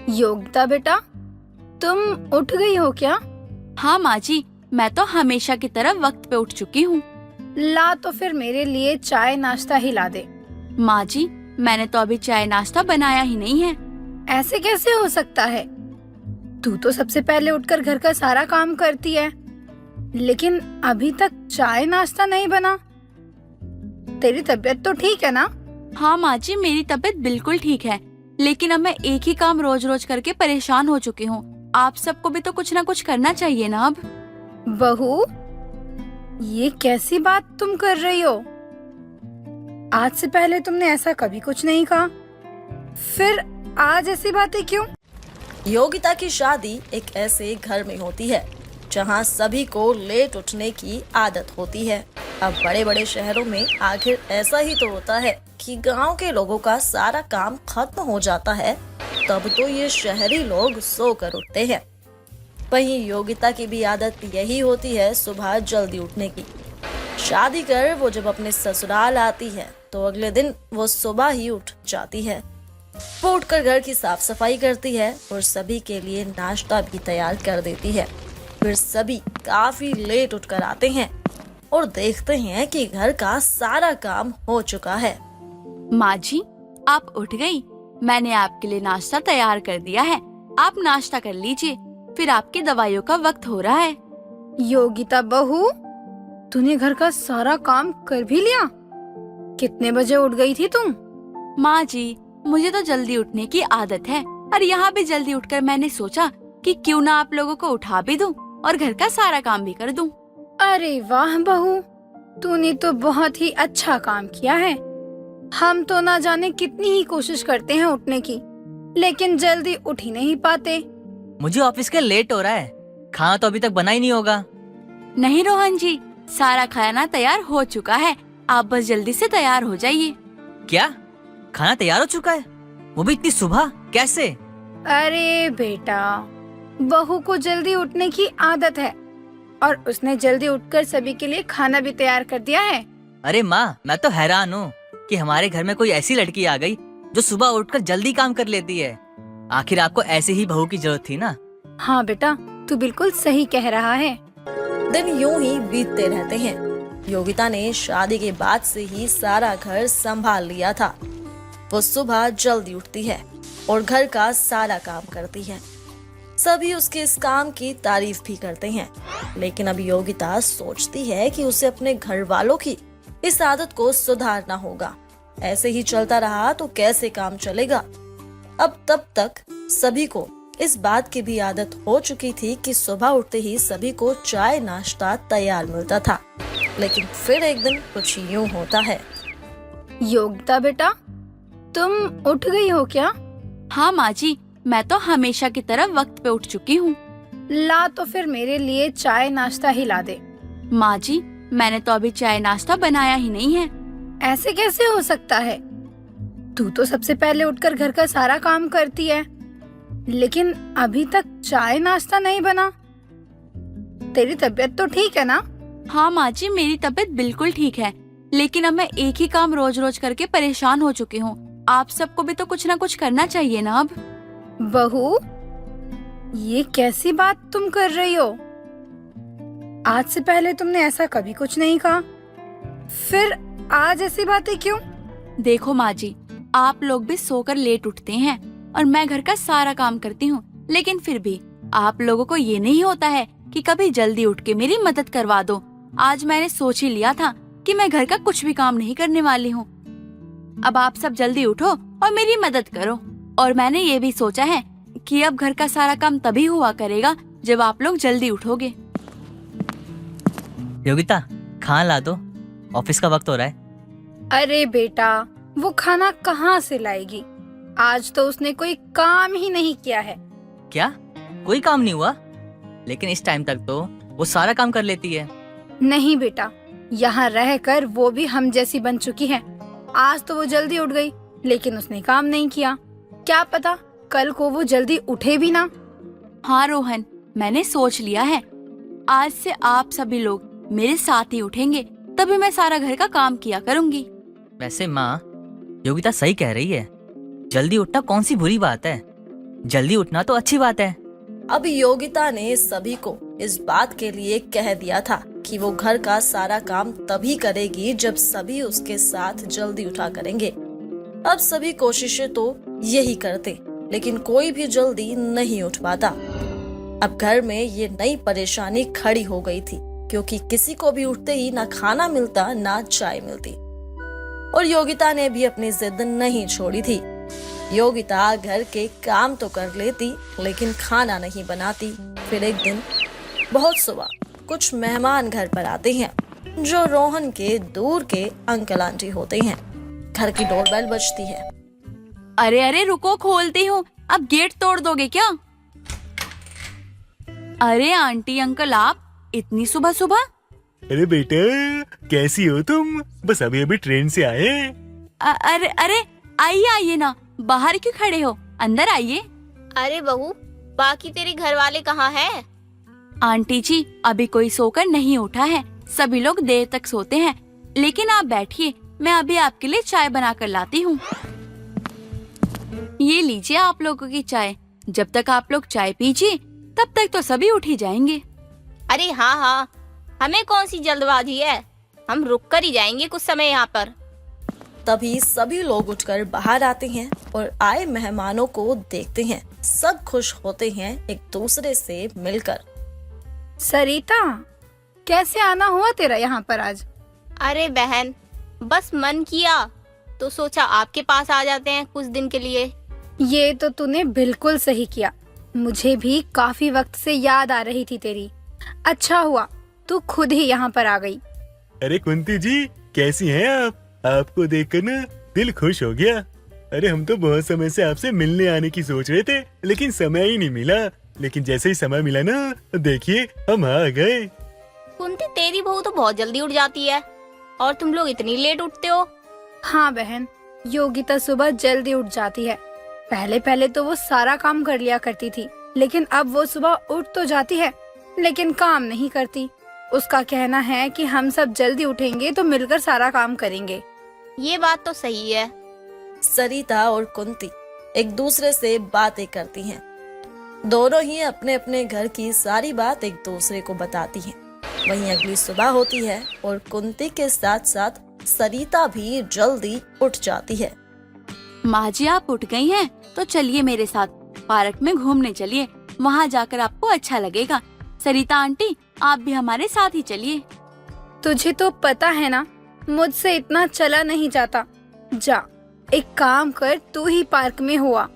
योगिता बेटा, तुम उठ गई हो क्या? हाँ माँ जी, मैं तो हमेशा की तरह वक्त पे उठ चुकी हूँ। ला तो फिर मेरे लिए चाय नाश्ता ही ला दे। माँ जी, मैंने तो अभी चाय नाश्ता बनाया ही नहीं है। ऐसे कैसे हो सकता है? तू तो सबसे पहले उठकर घर का सारा काम करती है, लेकिन अभी तक चाय नाश्ता नहीं बना। तेरी तबीयत तो ठीक है ना? हाँ माँ जी, मेरी तबीयत बिल्कुल ठीक है, लेकिन अब मैं एक ही काम रोज रोज करके परेशान हो चुकी हूँ। आप सबको भी तो कुछ ना कुछ करना चाहिए ना अब। बहू, ये कैसी बात तुम कर रही हो? आज से पहले तुमने ऐसा कभी कुछ नहीं कहा, फिर आज ऐसी बातें क्यों? योगिता की शादी एक ऐसे घर में होती है जहां सभी को लेट उठने की आदत होती है। अब बड़े बड़े शहरों में आखिर ऐसा ही तो होता है कि गांव के लोगों का सारा काम खत्म हो जाता है, तब तो ये शहरी लोग सोकर उठते हैं। वहीं योगिता की भी आदत यही होती है सुबह जल्दी उठने की। शादी कर वो जब अपने ससुराल आती है तो अगले दिन वो सुबह ही उठ जाती है। वो उठकर घर की साफ सफाई करती है और सभी के लिए नाश्ता भी तैयार कर देती है। फिर सभी काफी लेट उठकर आते हैं और देखते हैं कि घर का सारा काम हो चुका है। माँ जी, आप उठ गई। मैंने आपके लिए नाश्ता तैयार कर दिया है, आप नाश्ता कर लीजिए, फिर आपकी दवाइयों का वक्त हो रहा है। योगिता बहू, तूने घर का सारा काम कर भी लिया? कितने बजे उठ गई थी तुम? माँ जी, मुझे तो जल्दी उठने की आदत है, और यहाँ भी जल्दी उठकर मैंने सोचा कि क्यों ना आप लोगों को उठा भी दूं और घर का सारा काम भी कर दूं। अरे वाह बहू, तूने तो बहुत ही अच्छा काम किया है। हम तो ना जाने कितनी ही कोशिश करते हैं उठने की, लेकिन जल्दी उठ ही नहीं पाते। मुझे ऑफिस के लेट हो रहा है, खाना तो अभी तक बना ही नहीं होगा। नहीं रोहन जी, सारा खाना तैयार हो चुका है, आप बस जल्दी से तैयार हो जाइए। क्या खाना तैयार हो चुका है? वो भी इतनी सुबह, कैसे? अरे बेटा, बहू को जल्दी उठने की आदत है और उसने जल्दी उठकर सभी के लिए खाना भी तैयार कर दिया है। अरे माँ, मैं तो हैरान हूँ कि हमारे घर में कोई ऐसी लड़की आ गई जो सुबह उठकर जल्दी काम कर लेती है। आखिर आपको ऐसी ही बहू की जरूरत थी ना? हाँ बेटा, तू बिल्कुल सही कह रहा है। दिन यूं ही बीतते रहते हैं। योगिता ने शादी के बाद से ही सारा घर संभाल लिया था। वो सुबह जल्दी उठती है और घर का सारा काम करती है। सभी उसके इस काम की तारीफ भी करते हैं, लेकिन अब योगिता सोचती है कि उसे अपने घर वालों की इस आदत को सुधारना होगा। ऐसे ही चलता रहा तो कैसे काम चलेगा। अब तब तक सभी को इस बात की भी आदत हो चुकी थी कि सुबह उठते ही सभी को चाय नाश्ता तैयार मिलता था। लेकिन फिर एक दिन कुछ यूं होता है। योगिता बेटा, तुम उठ गई हो क्या? हाँ माँ जी, मैं तो हमेशा की तरह वक्त पे उठ चुकी हूँ। ला तो फिर मेरे लिए चाय नाश्ता ही ला दे। माँ जी, मैंने तो अभी चाय नाश्ता बनाया ही नहीं है। ऐसे कैसे हो सकता है? तू तो सबसे पहले उठकर घर का सारा काम करती है, लेकिन अभी तक चाय नाश्ता नहीं बना। तेरी तबीयत तो ठीक है ना? हाँ माँ जी, मेरी तबीयत बिल्कुल ठीक है, लेकिन अब मैं एक ही काम रोज रोज करके परेशान हो चुकी हूँ। आप सबको भी तो कुछ ना कुछ करना चाहिए ना अब। बहू, ये कैसी बात तुम कर रही हो? आज से पहले तुमने ऐसा कभी कुछ नहीं कहा, फिर आज ऐसी बातें क्यों? देखो माँ जी, आप लोग भी सोकर लेट उठते हैं और मैं घर का सारा काम करती हूँ, लेकिन फिर भी आप लोगों को ये नहीं होता है कि कभी जल्दी उठ के मेरी मदद करवा दो। आज मैंने सोच ही लिया था कि मैं घर का कुछ भी काम नहीं करने वाली हूँ। अब आप सब जल्दी उठो और मेरी मदद करो। और मैंने ये भी सोचा है कि अब घर का सारा काम तभी हुआ करेगा जब आप लोग जल्दी उठोगे। योगिता, खाना ला दो, ऑफिस का वक्त हो रहा है। अरे बेटा, वो खाना कहाँ से लाएगी? आज तो उसने कोई काम ही नहीं किया है। क्या कोई काम नहीं हुआ? लेकिन इस टाइम तक तो वो सारा काम कर लेती है। नहीं बेटा, यहाँ रहकर वो भी हम जैसी बन चुकी है। आज तो वो जल्दी उठ गई, लेकिन उसने काम नहीं किया। क्या पता कल को वो जल्दी उठे भी ना। हाँ रोहन, मैंने सोच लिया है, आज से आप सभी लोग मेरे साथ ही उठेंगे, तभी मैं सारा घर का काम किया करूँगी। वैसे माँ, योगिता सही कह रही है। जल्दी उठना कौन सी बुरी बात है? जल्दी उठना तो अच्छी बात है। अब योगिता ने सभी को इस बात के लिए कह दिया था कि वो घर का सारा काम तभी करेगी जब सभी उसके साथ जल्दी उठा करेंगे। अब सभी कोशिशें तो यही करते, लेकिन कोई भी जल्दी नहीं उठ पाता। अब घर में ये नई परेशानी खड़ी हो गई थी, क्योंकि किसी को भी उठते ही ना खाना मिलता ना चाय मिलती। और योगिता ने भी अपनी जिद नहीं छोड़ी थी। योगिता घर के काम तो कर लेती, लेकिन खाना नहीं बनाती। फिर एक दिन बहुत सुबह कुछ मेहमान घर पर आते हैं, जो रोहन के दूर के अंकल आंटी होते हैं। घर की डोरबेल बजती है। अरे अरे रुको, खोलती हूँ। अब गेट तोड़ दोगे क्या? अरे आंटी अंकल, आप इतनी सुबह सुबह? अरे बेटा, कैसी हो तुम? बस अभी अभी ट्रेन से आए। अरे अरे, आइए आइए ना, बाहर क्यों खड़े हो, अंदर आइए। अरे बहू, बाकी तेरे घर वाले कहाँ हैं? आंटी जी, अभी कोई सोकर नहीं उठा है, सभी लोग देर तक सोते हैं। लेकिन आप बैठिए, मैं अभी आपके लिए चाय बना कर लाती हूँ। ये लीजिए आप लोगों की चाय। जब तक आप लोग चाय पीजिए तब तक तो सभी उठ ही जाएंगे। अरे हाँ हाँ, हमें कौन सी जल्दबाजी है, हम रुक कर ही जाएंगे कुछ समय यहाँ पर। तभी सभी लोग उठकर बाहर आते हैं और आए मेहमानों को देखते हैं। सब खुश होते हैं एक दूसरे से मिलकर। सरिता, कैसे आना हुआ तेरा यहाँ पर आज? अरे बहन, बस मन किया तो सोचा आपके पास आ जाते हैं कुछ दिन के लिए। ये तो तूने बिल्कुल सही किया। मुझे भी काफी वक्त से याद आ रही थी तेरी। अच्छा हुआ तू खुद ही यहाँ पर आ गई। अरे कुंती जी, कैसी हैं आप? आपको देखकर ना दिल खुश हो गया। अरे हम तो बहुत समय से आपसे मिलने आने की सोच रहे थे, लेकिन समय ही नहीं मिला। लेकिन जैसे ही समय मिला ना, देखिए हम आ गए। कुंती, तेरी बहू तो बहुत जल्दी उठ जाती है और तुम लोग इतनी लेट उठते हो। हाँ बहन, योगिता सुबह जल्दी उठ जाती है। पहले पहले तो वो सारा काम कर लिया करती थी, लेकिन अब वो सुबह उठ तो जाती है लेकिन काम नहीं करती। उसका कहना है कि हम सब जल्दी उठेंगे तो मिलकर सारा काम करेंगे। ये बात तो सही है। सरिता और कुंती एक दूसरे से बातें करती हैं। दोनों ही अपने अपने घर की सारी बात एक दूसरे को बताती हैं। वहीं अगली सुबह होती है और कुंती के साथ साथ सरिता भी जल्दी उठ जाती है। माँ जी, आप उठ गई हैं तो चलिए मेरे साथ पार्क में घूमने चलिए, वहाँ जाकर आपको अच्छा लगेगा। सरिता आंटी, आप भी हमारे साथ ही चलिए। तुझे तो पता है ना, मुझसे इतना चला नहीं जाता। जा, एक काम कर, तू ही पार्क में हुआ।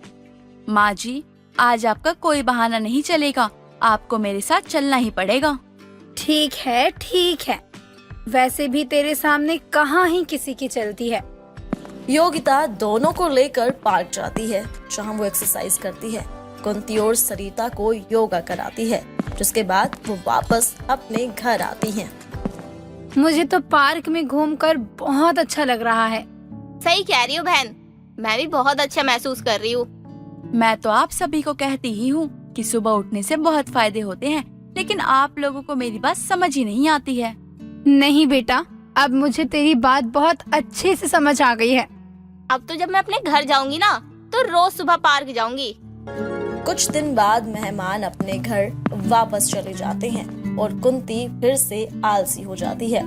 माँ जी, आज आपका कोई बहाना नहीं चलेगा, आपको मेरे साथ चलना ही पड़ेगा। ठीक है ठीक है, वैसे भी तेरे सामने कहाँ ही किसी की चलती है। योगिता दोनों को लेकर पार्क जाती है, जहाँ वो एक्सरसाइज करती है। कुंती और सरिता को योगा कराती है, जिसके बाद वो वापस अपने घर आती हैं। मुझे तो पार्क में घूमकर बहुत अच्छा लग रहा है। सही कह रही हो बहन, मैं भी बहुत अच्छा महसूस कर रही हूँ। मैं तो आप सभी को कहती ही हूँ कि सुबह उठने से बहुत फायदे होते हैं, लेकिन आप लोगों को मेरी बात समझ ही नहीं आती है। नहीं बेटा, अब मुझे तेरी बात बहुत अच्छे से समझ आ गई है। अब तो जब मैं अपने घर जाऊंगी ना, तो रोज सुबह पार्क जाऊंगी। कुछ दिन बाद मेहमान अपने घर वापस चले जाते हैं और कुंती फिर से आलसी हो जाती है।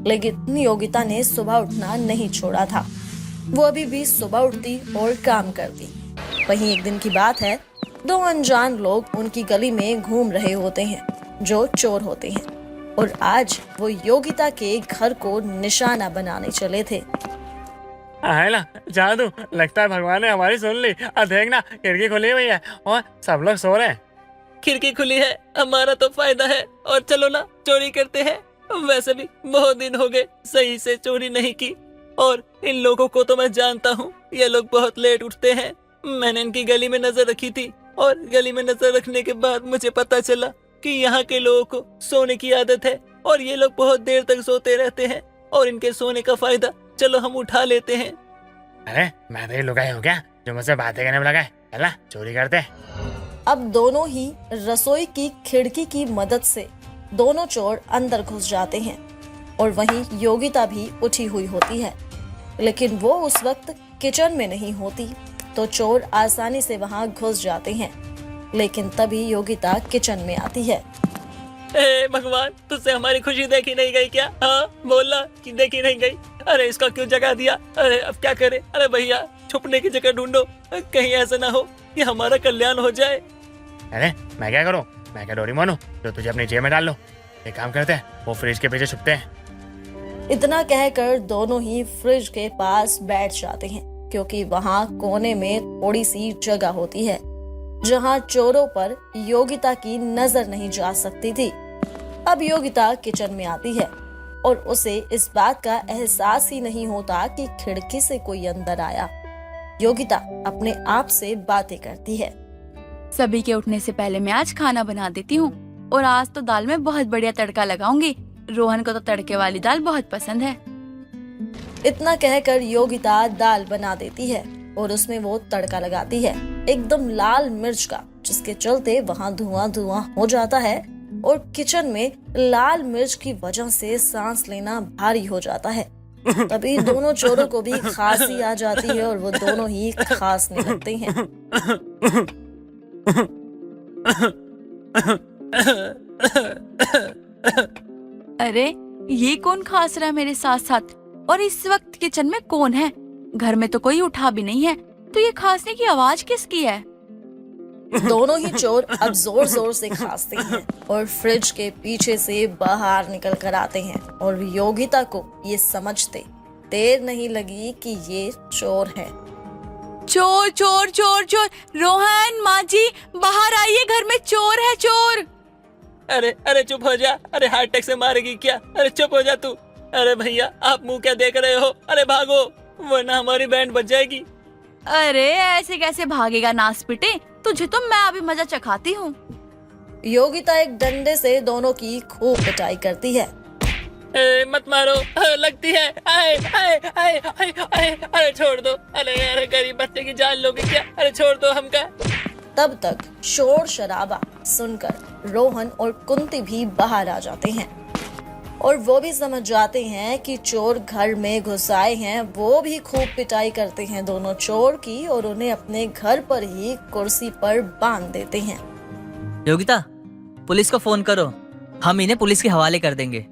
लेकिन योगिता ने सुबह उठना नहीं छोड़ा था। वो अभी भी सुबह उठती और काम करती। वहीं एक दिन की बात है, दो अनजान लोग उनकी गली में घूम रहे होते हैं, जो चोर होते हैं, और आज वो योगिता के घर को निशाना बनाने चले थे। है ना जादू, लगता है भगवान ने हमारी सुन ली। अब देखना, खिड़की खुली हुई है और सब लोग सो रहे हैं। खिड़की खुली है, हमारा तो फायदा है। और चलो ना, चोरी करते हैं। वैसे भी बहुत दिन हो गए सही से चोरी नहीं की, और इन लोगों को तो मैं जानता हूँ, ये लोग बहुत लेट उठते हैं। मैंने इनकी गली में नजर रखी थी, और गली में नजर रखने के बाद मुझे पता चला कि यहाँ के लोगों को सोने की आदत है, और ये लोग बहुत देर तक सोते रहते हैं, और इनके सोने का फायदा चलो हम उठा लेते हैं। अरे मैं तो ये लुगाई हो गया जो मुझसे बातें करने में लगा है। चला चोरी करते हैं। अब दोनों ही रसोई की खिड़की की मदद से दोनों चोर अंदर घुस जाते हैं, और वहीं योगिता भी उठी हुई होती है, लेकिन वो उस वक्त किचन में नहीं होती। तो चोर आसानी से वहां घुस जाते हैं। लेकिन तभी योगिता किचन में आती है। ए भगवान, तुझसे हमारी खुशी देखी नहीं गई क्या? हाँ बोलना कि देखी नहीं गई। अरे इसका क्यों जगा दिया? अरे अब क्या करे? अरे भैया छुपने की जगह ढूंढो, कहीं ऐसा ना हो कि हमारा कल्याण हो जाए। अरे मैं क्या करूं? मैं क्या डोरेमोन हूं जो तुझे अपनी जेब में डाल लो? एक काम करते हैं, वो फ्रिज के पीछे छुपते हैं। इतना कहकर दोनों ही फ्रिज के पास बैठ जाते हैं, क्योंकि वहां कोने में थोड़ी सी जगह होती है जहां चोरों पर योगिता की नजर नहीं जा सकती थी। अब योगिता किचन में आती है और उसे इस बात का एहसास ही नहीं होता कि खिड़की से कोई अंदर आया। योगिता अपने आप से बातें करती है। सभी के उठने से पहले मैं आज खाना बना देती हूँ और आज तो दाल में बहुत बढ़िया तड़का लगाऊंगी। रोहन को तो तड़के वाली दाल बहुत पसंद है। इतना कहकर योगिता दाल बना देती है और उसमें वो तड़का लगाती है, एकदम लाल मिर्च का, जिसके चलते वहाँ धुआं धुआं हो जाता है और किचन में लाल मिर्च की वजह से सांस लेना भारी हो जाता है। तभी दोनों चोरों को भी खांसी आ जाती है और वो दोनों ही खांसने लगते हैं। अरे ये कौन खांस रहा है मेरे साथ साथ? और इस वक्त किचन में कौन है? घर में तो कोई उठा भी नहीं है, तो ये खांसने की आवाज किसकी है? दोनों ही चोर अब जोर जोर से खांसते हैं और फ्रिज के पीछे से बाहर निकल कर आते हैं और योगिता को ये समझते देर नहीं लगी कि ये चोर है। चोर चोर चोर चोर! रोहन, माँ जी बाहर आइए, घर में चोर है, चोर! अरे अरे चुप हो जा। अरे हार्ट अटैक से मारेगी क्या? अरे चुप हो जा तू। अरे भैया आप मुंह क्या देख रहे हो? अरे भागो वरना हमारी बैंड बच जाएगी। अरे ऐसे कैसे भागेगा नासपिटे? तुझे तो मैं अभी मजा चखाती हूँ। योगिता एक डंडे से दोनों की खूब पिटाई करती है। मत मारो, लगती है। आए आए आए आए आए, अरे छोड़ दो। अरे यार गरीब बच्चे की जान लोगे क्या? अरे छोड़ दो हमका। तब तक शोर शराबा सुनकर रोहन और कुंती भी बाहर आ जाते हैं और वो भी समझ जाते हैं कि चोर घर में घुस आए हैं। वो भी खूब पिटाई करते हैं दोनों चोर की और उन्हें अपने घर पर ही कुर्सी पर बांध देते हैं। योगिता, पुलिस को फोन करो, हम इन्हें पुलिस के हवाले कर देंगे।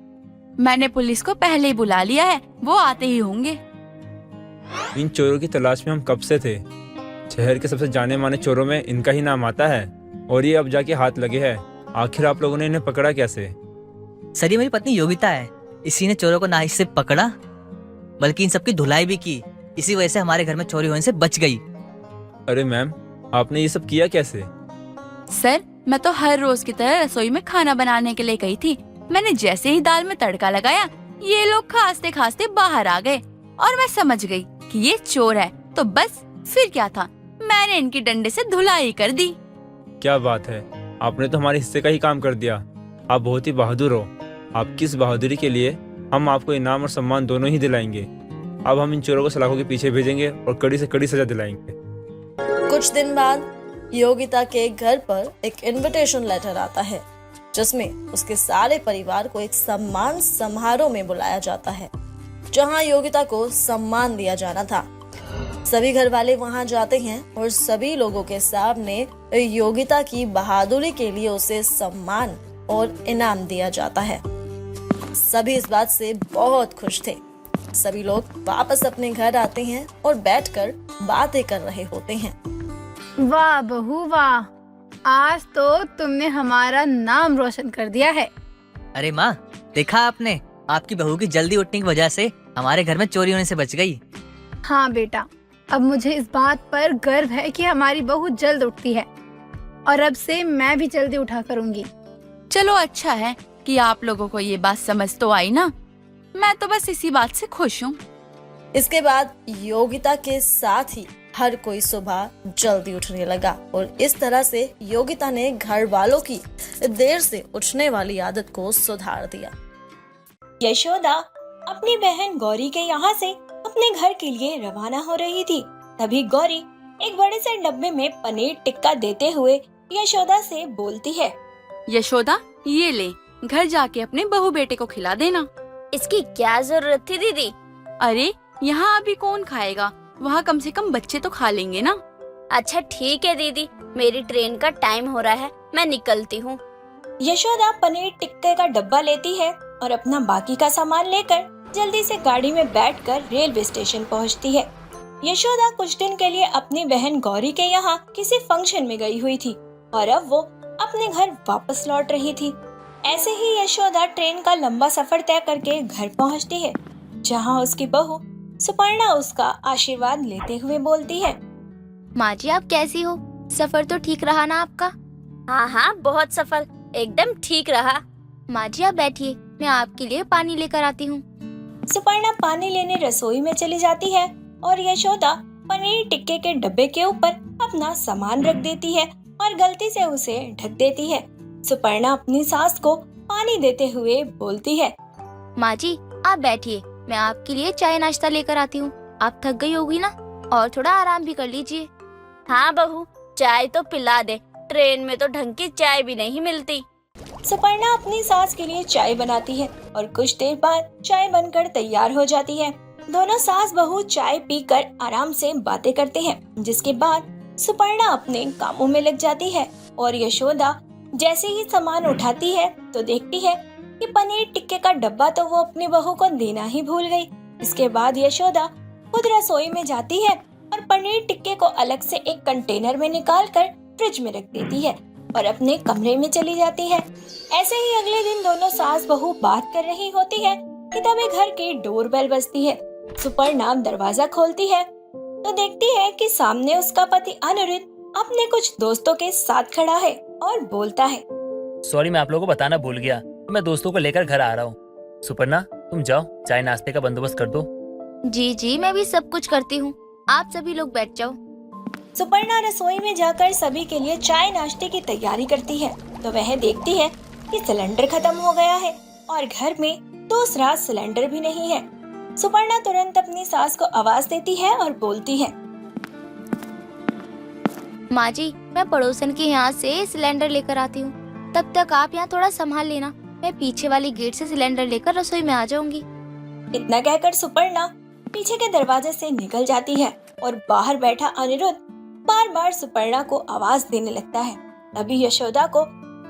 मैंने पुलिस को पहले ही बुला लिया है, वो आते ही होंगे। इन चोरों की तलाश में हम कब से थे। शहर के सबसे जाने माने चोरों में इनका ही नाम आता है और ये अब जाके हाथ लगे है। आखिर आप लोगों ने इन्हें पकड़ा कैसे? सर, ये मेरी पत्नी योगिता है। इसी ने चोरों को ना ही सिर्फ पकड़ा बल्कि इन सबकी धुलाई भी की। इसी वजह से हमारे घर में चोरी होने से बच गई। अरे मैम, आपने ये सब किया कैसे? सर, मैं तो हर रोज की तरह रसोई में खाना बनाने के लिए गई थी। मैंने जैसे ही दाल में तड़का लगाया, ये लोग खांसते खांसते बाहर आ गए और मैं समझ गई कि ये चोर है। तो बस फिर क्या था, मैंने इनकी डंडे से धुलाई कर दी। क्या बात है, आपने तो हमारे हिस्से का ही काम कर दिया। आप बहुत ही बहादुर हो। आपकी इस बहादुरी के लिए हम आपको इनाम और सम्मान दोनों ही दिलाएंगे। अब हम इन चोरों को सलाखों के पीछे भेजेंगे और कड़ी से कड़ी सजा दिलाएंगे। कुछ दिन बाद योगिता के घर पर एक इनविटेशन लेटर आता है जिसमें उसके सारे परिवार को एक सम्मान समारोह में बुलाया जाता है, जहां योगिता को सम्मान दिया जाना था। सभी घर वाले वहां जाते हैं और सभी लोगों के सामने योगिता की बहादुरी के लिए उसे सम्मान और इनाम दिया जाता है। सभी इस बात से बहुत खुश थे। सभी लोग वापस अपने घर आते हैं और बैठकर बातें कर रहे होते हैं। वाह बहू वाह, आज तो तुमने हमारा नाम रोशन कर दिया है। अरे माँ, देखा आपने, आपकी बहू की जल्दी उठने की वजह से हमारे घर में चोरी होने से बच गई। हाँ बेटा, अब मुझे इस बात पर गर्व है कि हमारी बहू जल्द उठती है और अब से मैं भी जल्दी उठा करूंगी। चलो अच्छा है कि आप लोगों को ये बात समझ तो आई ना। मैं तो बस इसी बात से खुश हूँ। इसके बाद योगिता के साथ ही हर कोई सुबह जल्दी उठने लगा और इस तरह से योगिता ने घर वालों की देर से उठने वाली आदत को सुधार दिया। यशोदा अपनी बहन गौरी के यहाँ से अपने घर के लिए रवाना हो रही थी। तभी गौरी एक बड़े से डब्बे में पनीर टिक्का देते हुए यशोदा से बोलती है, यशोदा ये ले, घर जाके अपने बहू बेटे को खिला देना। इसकी क्या जरूरत थी दीदी? अरे यहाँ अभी कौन खाएगा, वहाँ कम से कम बच्चे तो खा लेंगे ना। अच्छा ठीक है दीदी, मेरी ट्रेन का टाइम हो रहा है, मैं निकलती हूँ। यशोदा पनीर टिक्के का डब्बा लेती है और अपना बाकी का सामान लेकर जल्दी से गाड़ी में बैठकर रेलवे स्टेशन पहुंचती है। यशोदा कुछ दिन के लिए अपनी बहन गौरी के यहाँ किसी फंक्शन में गई हुई थी और अब वो अपने घर वापस लौट रही थी। ऐसे ही यशोदा ट्रेन का लंबा सफर तय करके घर पहुंचती है, जहाँ उसकी बहू सुपर्णा उसका आशीर्वाद लेते हुए बोलती है, माँ जी आप कैसी हो? सफर तो ठीक रहा ना आपका? हाँ हाँ बहुत सफर एकदम ठीक रहा। माँ जी आप बैठिए, मैं आपके लिए पानी लेकर आती हूँ। सुपर्णा पानी लेने रसोई में चली जाती है और यशोदा पनीर टिक्के के डब्बे के ऊपर अपना सामान रख देती है और गलती से उसे ढक देती है। सुपर्णा अपनी सास को पानी देते हुए बोलती है, माँ जी आप बैठिए, मैं आपके लिए चाय नाश्ता लेकर आती हूँ। आप थक गई होगी ना, और थोड़ा आराम भी कर लीजिए। हाँ बहू, चाय तो पिला दे, ट्रेन में तो ढंग की चाय भी नहीं मिलती। सुपर्णा अपनी सास के लिए चाय बनाती है और कुछ देर बाद चाय बनकर तैयार हो जाती है। दोनों सास बहू चाय पीकर आराम से बातें करते हैं, जिसके बाद सुपर्णा अपने कामों में लग जाती है और यशोदा जैसे ही सामान उठाती है तो देखती है कि पनीर टिक्के का डब्बा तो वो अपनी बहू को देना ही भूल गई। इसके बाद यशोदा खुद रसोई में जाती है और पनीर टिक्के को अलग से एक कंटेनर में निकालकर फ्रिज में रख देती है और अपने कमरे में चली जाती है। ऐसे ही अगले दिन दोनों सास बहू बात कर रही होती है कि तभी घर की डोरबेल बजती है। सुपर्णा दरवाजा खोलती है तो देखती है कि सामने उसका पति अनिरुद्ध अपने कुछ दोस्तों के साथ खड़ा है और बोलता है, सॉरी मैं आप लोगों को बताना भूल गया, मैं दोस्तों को लेकर घर आ रहा हूँ। सुपर्णा तुम जाओ, चाय नाश्ते का बंदोबस्त कर दो। जी जी मैं भी सब कुछ करती हूँ, आप सभी लोग बैठ जाओ। सुपर्णा रसोई में जाकर सभी के लिए चाय नाश्ते की तैयारी करती है तो वह देखती है कि सिलेंडर खत्म हो गया है और घर में दूसरा सिलेंडर भी नहीं है। सुपर्णा तुरंत अपनी सास को आवाज देती है और बोलती है, माँ जी मैं पड़ोसन के यहाँ से सिलेंडर लेकर आती हूँ, तब तक आप यहाँ थोड़ा संभाल लेना, मैं पीछे वाली गेट से सिलेंडर लेकर रसोई में आ जाऊंगी। इतना कहकर सुपर्णा पीछे के दरवाजे से निकल जाती है और बाहर बैठा अनिरुद्ध बार बार सुपर्णा को आवाज देने लगता है। तभी यशोदा को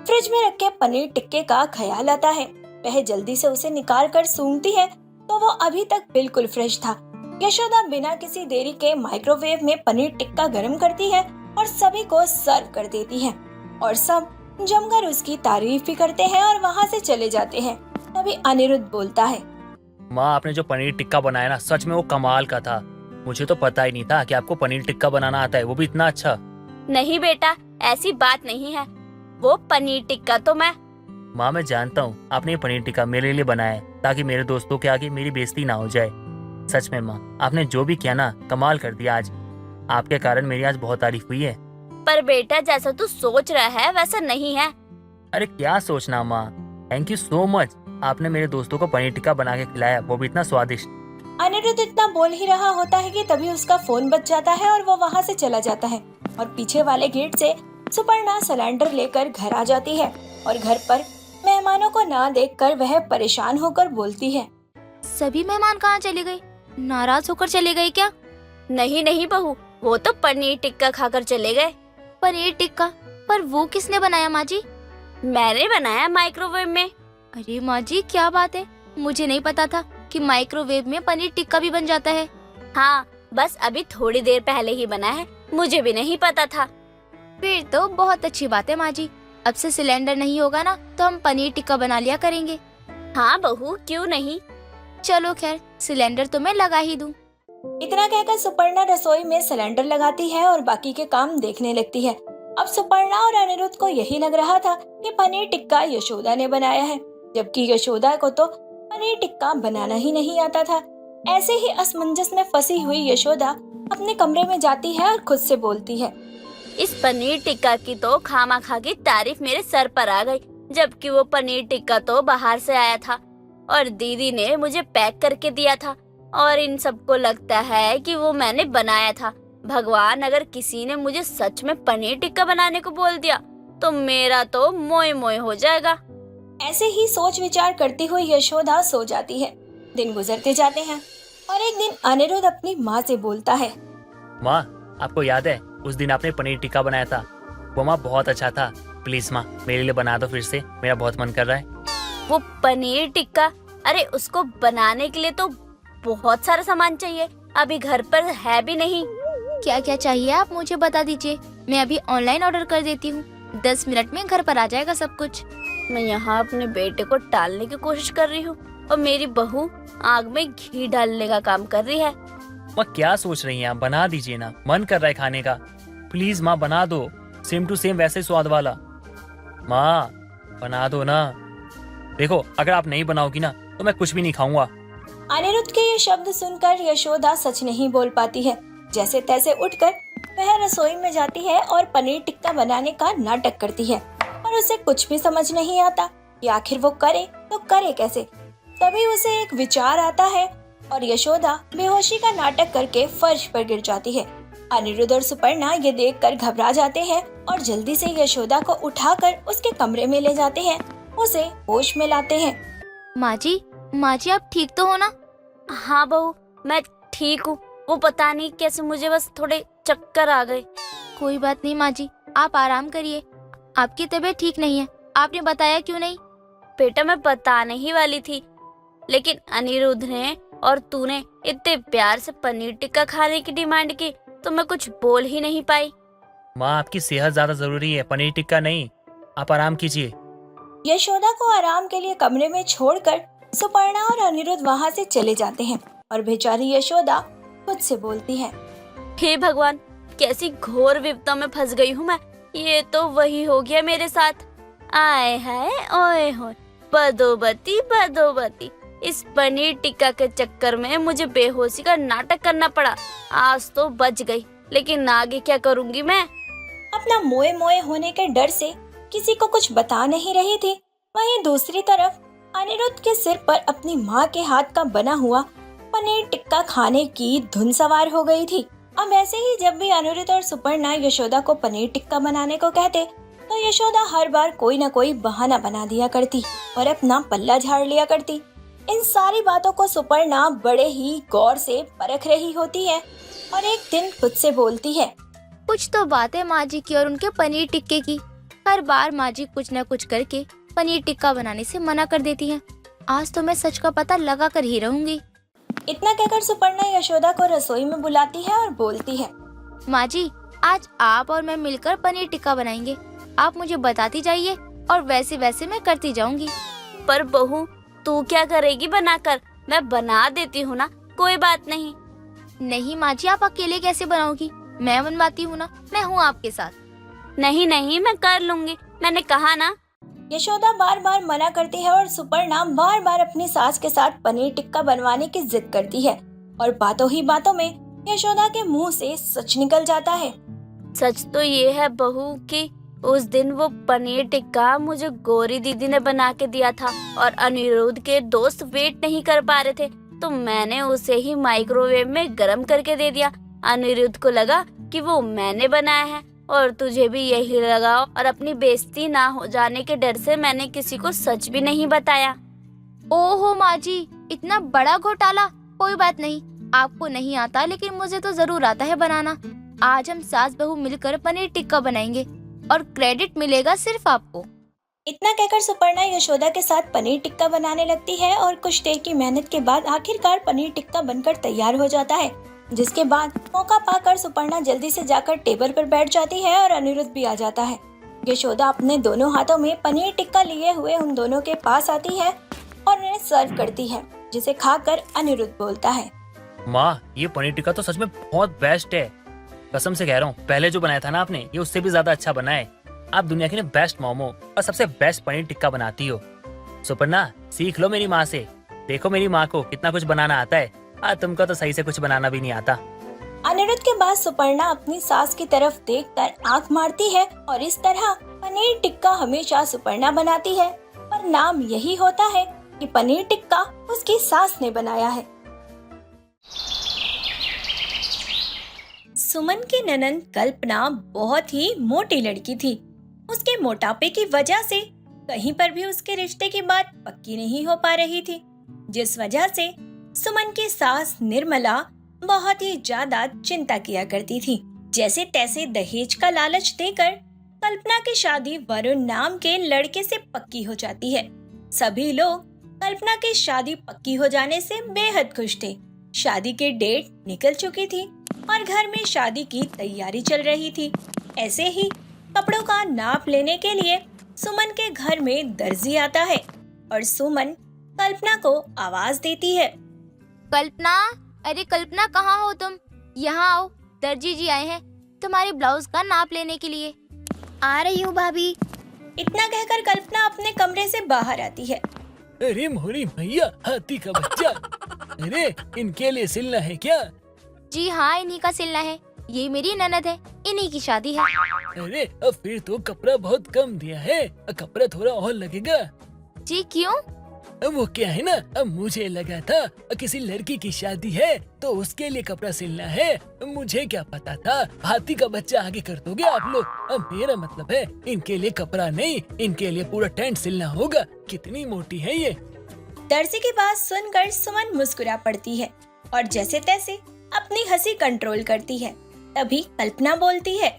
फ्रिज में रखे पनीर टिक्के का ख्याल आता है। वह जल्दी से उसे निकाल कर सूंघती है तो वो अभी तक बिल्कुल फ्रेश था। यशोदा बिना किसी देरी के माइक्रोवेव में पनीर टिक्का गर्म करती है और सभी को सर्व कर देती है और सब जमकर उसकी तारीफ भी करते हैं और वहाँ से चले जाते हैं। तभी अनिरुद्ध बोलता है, माँ आपने जो पनीर टिक्का बनाया ना, सच में वो कमाल का था। मुझे तो पता ही नहीं था कि आपको पनीर टिक्का बनाना आता है, वो भी इतना अच्छा। नहीं बेटा ऐसी बात नहीं है, वो पनीर टिक्का तो माँ मैं जानता हूँ आपने ये पनीर टिक्का मेरे लिए बनाया है ताकि मेरे दोस्तों के आगे मेरी बेइज्जती ना हो जाए। सच में माँ आपने जो भी किया ना, कमाल कर दिया। आज आपके कारण मेरी आज बहुत तारीफ हुई है। पर बेटा जैसा तू सोच रहा है वैसा नहीं है। अरे क्या सोचना माँ, थैंक यू सो मच। आपने मेरे दोस्तों को पनीर टिक्का बना के खिलाया, वो भी इतना स्वादिष्ट। अनिरुद्ध इतना बोल ही रहा होता है कि तभी उसका फोन बज जाता है और वो वहाँ से चला जाता है और पीछे वाले गेट से सुपर्णा सिलेंडर लेकर घर आ जाती है और घर पर मेहमानों को ना देखकर वह परेशान होकर बोलती है, सभी मेहमान कहाँ चले गए? नाराज होकर चले गए क्या? नहीं नहीं बहू, वो तो पनीर टिक्का खाकर चले गए। पनीर टिक्का? पर वो किसने बनाया माँ जी? मैंने बनाया माइक्रोवेव में। अरे माँ जी क्या बात है, मुझे नहीं पता था कि माइक्रोवेव में पनीर टिक्का भी बन जाता है। हाँ बस अभी थोड़ी देर पहले ही बना है, मुझे भी नहीं पता था। फिर तो बहुत अच्छी बात है माँ जी, अब से सिलेंडर नहीं होगा ना तो हम पनीर टिक्का बना लिया करेंगे। हाँ बहू क्यों नहीं, चलो खैर सिलेंडर तो मैं लगा ही दूं। इतना कहकर सुपर्णा रसोई में सिलेंडर लगाती है और बाकी के काम देखने लगती है। अब सुपर्णा और अनिरुद्ध को यही लग रहा था कि पनीर टिक्का यशोदा ने बनाया है, जबकि यशोदा को तो पनीर टिक्का बनाना ही नहीं आता था। ऐसे ही असमंजस में फंसी हुई यशोदा अपने कमरे में जाती है और खुद से बोलती है, इस पनीर टिक्का की तो खामा-खा की तारीफ मेरे सर पर आ गई, जबकि वो पनीर टिक्का तो बाहर से आया था और दीदी ने मुझे पैक करके दिया था और इन सबको लगता है कि वो मैंने बनाया था। भगवान अगर किसी ने मुझे सच में पनीर टिक्का बनाने को बोल दिया तो मेरा तो मोए मोए हो जाएगा। ऐसे ही सोच विचार करती हुई यशोदा सो जाती है। दिन गुजरते जाते हैं और एक दिन अनिरुद्ध अपनी माँ से बोलता है, माँ आपको याद है उस दिन आपने पनीर टिक्का बनाया था, वो माँ बहुत अच्छा था। प्लीज माँ मेरे लिए बना दो फिर से, मेरा बहुत मन कर रहा है। वो पनीर टिक्का, अरे उसको बनाने के लिए तो बहुत सारा सामान चाहिए, अभी घर पर है भी नहीं। क्या क्या चाहिए आप मुझे बता दीजिए, मैं अभी ऑनलाइन ऑर्डर कर देती हूँ, 10 मिनट में घर पर आ जाएगा सब कुछ। मैं यहाँ अपने बेटे को टालने की कोशिश कर रही हूँ और मेरी बहू आग में घी डालने का काम कर रही है। माँ क्या सोच रही हैं आप, बना दीजिए ना, मन कर रहा है खाने का। प्लीज माँ बना दो, सेम टू सेम वैसे स्वाद वाला। माँ बना दो ना। देखो अगर आप नहीं बनाओगी ना तो मैं कुछ भी नहीं खाऊंगा। अनिरुद्ध के ये शब्द सुनकर यशोदा सच नहीं बोल पाती है। जैसे तैसे उठकर वह रसोई में जाती है और पनीर टिक्का बनाने का नाटक करती है, और उसे कुछ भी समझ नहीं आता कि आखिर वो करे तो करे कैसे। तभी उसे एक विचार आता है और यशोदा बेहोशी का नाटक करके फर्श पर गिर जाती है। अनिरुद्ध और सुपर्णा ये देखकर घबरा जाते हैं और जल्दी से यशोदा को उठाकर उसके कमरे में ले जाते हैं, उसे होश में लाते हैं। माँ जी आप ठीक तो हो ना? हाँ बहू मैं ठीक हूँ, वो पता नहीं कैसे मुझे बस थोड़े चक्कर आ गए। कोई बात नहीं माँ जी, आप आराम करिए, आपकी तबीयत ठीक नहीं है, आपने बताया क्यों नहीं? बेटा मैं बताने ही वाली थी, लेकिन अनिरुद्ध ने और तूने इतने प्यार से पनीर टिक्का खाने की डिमांड की तो मैं कुछ बोल ही नहीं पाई। माँ आपकी सेहत ज्यादा जरूरी है, पनीर टिक्का नहीं। आप आराम कीजिए। यशोदा को आराम के लिए कमरे में छोड़कर सुपर्णा और अनिरुद्ध वहाँ से चले जाते हैं और बेचारी यशोदा खुद से बोलती है, हे भगवान कैसी घोर विपदा में फंस गई हूँ मैं, ये तो वही हो गया मेरे साथ। आए हाय ओए होए, बदोबती, इस पनीर टिक्का के चक्कर में मुझे बेहोशी का नाटक करना पड़ा। आज तो बच गई, लेकिन आगे क्या करूँगी मैं? अपना मोए मोए होने के डर से किसी को कुछ बता नहीं रही थी। वहीं दूसरी तरफ अनिरुद्ध के सिर पर अपनी माँ के हाथ का बना हुआ पनीर टिक्का खाने की धुन सवार हो गई थी। अब ऐसे ही जब भी अनिरुद्ध और सुपर्णा यशोदा को पनीर टिक्का बनाने को कहते तो यशोदा हर बार कोई न कोई बहाना बना दिया करती और अपना पल्ला झाड़ लिया करती। इन सारी बातों को सुपर्णा बड़े ही गौर से परख रही होती है और एक दिन खुद से बोलती है, कुछ तो बात है माँ जी की और उनके पनीर टिक्के की। हर बार माँ जी कुछ न कुछ करके पनीर टिक्का बनाने से मना कर देती हैं। आज तो मैं सच का पता लगा कर ही रहूंगी। इतना कहकर सुपर्णा यशोदा को रसोई में बुलाती है और बोलती है, माँ जी आज आप और मैं मिलकर पनीर टिक्का बनाएंगे, आप मुझे बताती जाइए और वैसे वैसे मैं करती जाऊंगी। पर बहू तू क्या करेगी बनाकर? मैं बना देती हूँ ना, कोई बात नहीं। नहीं माँ जी आप अकेले कैसे बनाओगी, मैं बनवाती हूँ ना, मैं हूँ आपके साथ। नहीं मैं कर लूंगी, मैंने कहा ना। यशोदा बार बार मना करती है और सुपर्णा बार बार अपनी सास के साथ पनीर टिक्का बनवाने की जिद करती है और बातों ही बातों में यशोदा के मुंह से सच निकल जाता है। सच तो ये है बहू कि उस दिन वो पनीर टिक्का मुझे गौरी दीदी ने बना के दिया था और अनिरुद्ध के दोस्त वेट नहीं कर पा रहे थे तो मैंने उसे ही माइक्रोवेव में गर्म करके दे दिया। अनिरुद्ध को लगा कि वो मैंने बनाया है और तुझे भी यही लगा और अपनी बेइज्जती ना हो जाने के डर से मैंने किसी को सच भी नहीं बताया। ओहो माँ जी इतना बड़ा घोटाला। कोई बात नहीं, आपको नहीं आता लेकिन मुझे तो जरूर आता है बनाना। आज हम सास बहू मिलकर पनीर टिक्का बनाएंगे और क्रेडिट मिलेगा सिर्फ आपको। इतना कहकर सुपर्णा यशोदा के साथ पनीर टिक्का बनाने लगती है और कुछ देर की मेहनत के बाद आखिरकार पनीर टिक्का बनकर तैयार हो जाता है, जिसके बाद मौका पाकर सुपर्णा जल्दी से जाकर टेबल पर बैठ जाती है और अनिरुद्ध भी आ जाता है। यशोदा अपने दोनों हाथों में पनीर टिक्का लिए हुए उन दोनों के पास आती है और उन्हें सर्व करती है, जिसे खाकर अनिरुद्ध बोलता है, माँ ये पनीर टिक्का तो सच में बहुत बेस्ट है, कसम से कह रहा हूँ। पहले जो बनाया था ना आपने, ये उससे भी ज्यादा अच्छा बना है। आप दुनिया की बेस्ट मोमो और सबसे बेस्ट पनीर टिक्का बनाती हो। सुपर्णा सीख लो मेरी माँ से, देखो मेरी माँ को कितना कुछ बनाना आता है, तुमको तो सही से कुछ बनाना भी नहीं आता। अनिरुद्ध के बाद सुपर्णा अपनी सास की तरफ देखकर आंख मारती है और इस तरह पनीर टिक्का हमेशा सुपर्णा बनाती है, पर नाम यही होता है कि पनीर टिक्का उसकी सास ने बनाया है। सुमन की ननंद कल्पना बहुत ही मोटी लड़की थी। उसके मोटापे की वजह से कहीं पर भी उसके रिश्ते की बात पक्की नहीं हो पा रही थी, जिस वजह से सुमन की सास निर्मला बहुत ही ज्यादा चिंता किया करती थी जैसे तैसे दहेज का लालच देकर कल्पना की शादी वरुण नाम के लड़के से पक्की हो जाती है। सभी लोग कल्पना की शादी पक्की हो जाने से बेहद खुश थे। शादी की डेट निकल चुकी थी और घर में शादी की तैयारी चल रही थी। ऐसे ही कपड़ों का नाप लेने के लिए सुमन के घर में दर्जी आता है और सुमन कल्पना को आवाज देती है। कल्पना, अरे कल्पना कहाँ हो तुम? यहाँ आओ, दर्जी जी आए हैं तुम्हारे ब्लाउज का नाप लेने के लिए। आ रही हूँ भाभी। इतना कहकर कल्पना अपने कमरे से बाहर आती है। अरे मोरी भैया, हाथी का बच्चा, अरे इनके लिए सिलना है क्या? जी हाँ, इन्हीं का सिलना है। ये मेरी ननद है, इन्हीं की शादी है। अरे अब फिर तो कपड़ा बहुत कम दिया है, कपड़ा थोड़ा और लगेगा। जी क्यों? वो क्या है ना, अब मुझे लगा था किसी लड़की की शादी है तो उसके लिए कपड़ा सिलना है। मुझे क्या पता था हाथी का बच्चा आगे कर दोगे आप लोग। अब मेरा मतलब है इनके लिए कपड़ा नहीं, इनके लिए पूरा टेंट सिलना होगा। कितनी मोटी है ये। दर्जी की बात सुनकर सुमन मुस्कुरा पड़ती है और जैसे तैसे अपनी हंसी कंट्रोल करती है। तभी कल्पना बोलती है।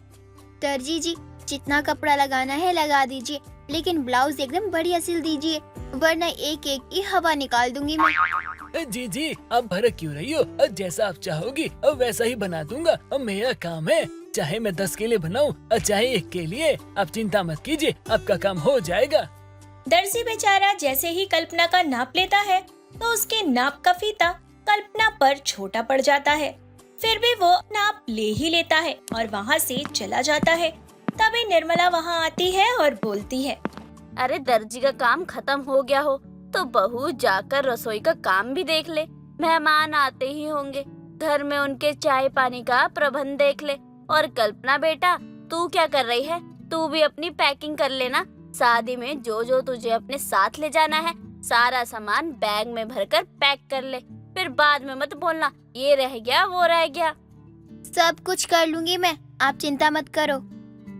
दर्जी जी, जितना कपड़ा लगाना है लगा दीजिए, लेकिन ब्लाउज एकदम बढ़िया सिल दीजिए, वरना एक एक की हवा निकाल दूंगी मैं। जी जी, आप भड़क क्यों रही हो? जैसा आप चाहोगी वैसा ही बना दूंगा। मेरा काम है, चाहे मैं 10 के लिए बनाऊं चाहे 1 के लिए। आप चिंता मत कीजिए, आपका काम हो जाएगा। दर्जी बेचारा जैसे ही कल्पना का नाप लेता है तो उसके नाप का फीता कल्पना पर छोटा पड़ जाता है। फिर भी वो नाप ले ही लेता है और वहाँ से चला जाता है। तभी निर्मला वहाँ आती है और बोलती है। अरे दर्जी का काम खत्म हो गया हो तो बहू जाकर रसोई का काम भी देख ले। मेहमान आते ही होंगे, घर में उनके चाय पानी का प्रबंध देख ले। और कल्पना बेटा, तू क्या कर रही है? तू भी अपनी पैकिंग कर लेना। शादी में जो जो तुझे अपने साथ ले जाना है सारा सामान बैग में भरकर पैक कर ले। फिर बाद में मत बोलना ये रह गया वो रह गया। सब कुछ कर लूंगी मैं, आप चिंता मत करो।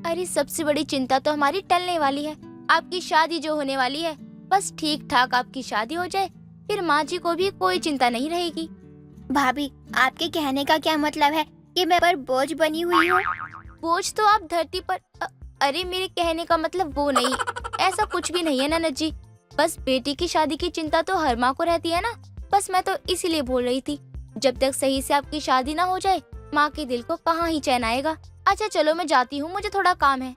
अरे सबसे बड़ी चिंता तो हमारी टलने वाली है, आपकी शादी जो होने वाली है। बस ठीक ठाक आपकी शादी हो जाए, फिर माँ जी को भी कोई चिंता नहीं रहेगी। भाभी, आपके कहने का क्या मतलब है कि मैं पर बोझ बनी हुई हूँ? बोझ तो आप धरती पर अरे मेरे कहने का मतलब वो नहीं, ऐसा कुछ भी नहीं है ननद जी। बस बेटी की शादी की चिंता तो हर माँ को रहती है ना। बस मैं तो इसीलिए बोल रही थी, जब तक सही से आपकी शादी ना हो जाए माँ के दिल को कहाँ ही चैन आएगा। अच्छा चलो मैं जाती हूँ, मुझे थोड़ा काम है।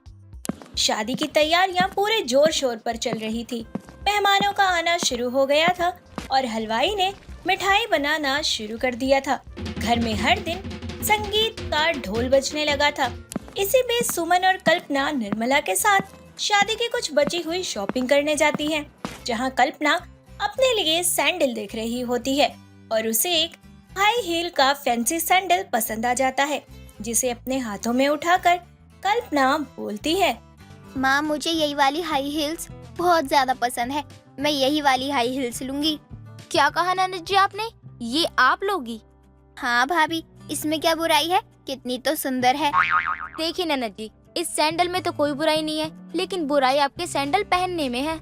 शादी की तैयारियां पूरे जोर शोर पर चल रही थी। मेहमानों का आना शुरू हो गया था और हलवाई ने मिठाई बनाना शुरू कर दिया था। घर में हर दिन संगीत का ढोल बजने लगा था। इसी बीच सुमन और कल्पना निर्मला के साथ शादी की कुछ बची हुई शॉपिंग करने जाती हैं, जहां कल्पना अपने लिए सैंडल देख रही होती है और उसे एक हाई हील का फैंसी सैंडल पसंद आ जाता है, जिसे अपने हाथों में उठाकर कल्पना बोलती है। माँ, मुझे यही वाली हाई हील्स बहुत ज्यादा पसंद है, मैं यही वाली हाई हील्स लूंगी। क्या कहा ननद जी आपने? ये आप लोगी? हाँ भाभी, इसमें क्या बुराई है, कितनी तो सुंदर है। देखिए ननद जी, इस सैंडल में तो कोई बुराई नहीं है, लेकिन बुराई आपके सैंडल पहनने में है।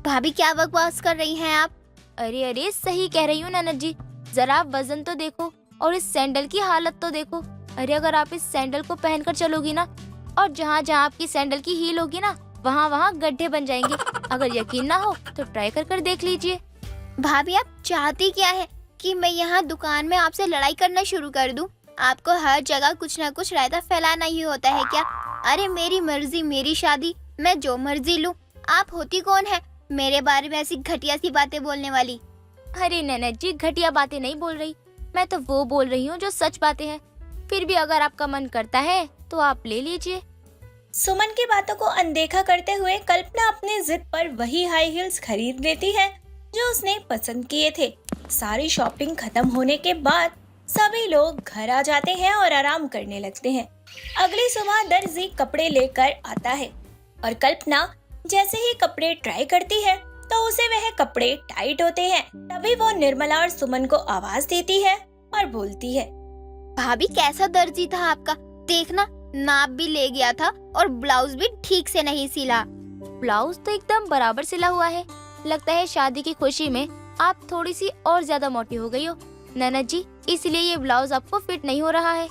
भाभी क्या बकवास कर रही हैं आप? अरे अरे सही कह रही हूँ ननद जी, जरा आप वजन तो देखो और इस सैंडल की हालत तो देखो। अरे अगर आप इस सैंडल को पहनकर चलोगी ना, और जहाँ जहाँ आपकी सैंडल की हील होगी ना, वहाँ वहाँ गड्ढे बन जाएंगे। अगर यकीन ना हो तो ट्राई कर देख लीजिए। भाभी आप चाहती क्या है कि मैं यहाँ दुकान में आपसे लड़ाई करना शुरू कर दूं? आपको हर जगह कुछ ना कुछ रायता फैलाना ही होता है क्या? अरे मेरी मर्जी मेरी शादी, मैं जो मर्जी लूं। आप होती कौन है मेरे बारे में ऐसी घटिया सी बातें बोलने वाली? अरे ननद जी, घटिया बातें नहीं बोल रही, मैं तो वो बोल रही हूँ जो सच बातें हैं। फिर भी अगर आपका मन करता है तो आप ले लीजिए। सुमन की बातों को अनदेखा करते हुए कल्पना अपनी जिद पर वही हाई हील्स खरीद लेती है जो उसने पसंद किए थे। सारी शॉपिंग खत्म होने के बाद सभी लोग घर आ जाते हैं और आराम करने लगते हैं। अगली सुबह दर्जी कपड़े लेकर आता है और कल्पना जैसे ही कपड़े ट्राई करती है तो उसे वह कपड़े टाइट होते हैं। तभी वो निर्मला और सुमन को आवाज देती है और बोलती है। भाभी कैसा दर्जी था आपका, देखना नाप भी ले गया था और ब्लाउज भी ठीक से नहीं सिला। ब्लाउज तो एकदम बराबर सिला हुआ है। लगता है शादी की खुशी में आप थोड़ी सी और ज्यादा मोटी हो गई हो ननद जी, इसलिए ये ब्लाउज आपको फिट नहीं हो रहा है।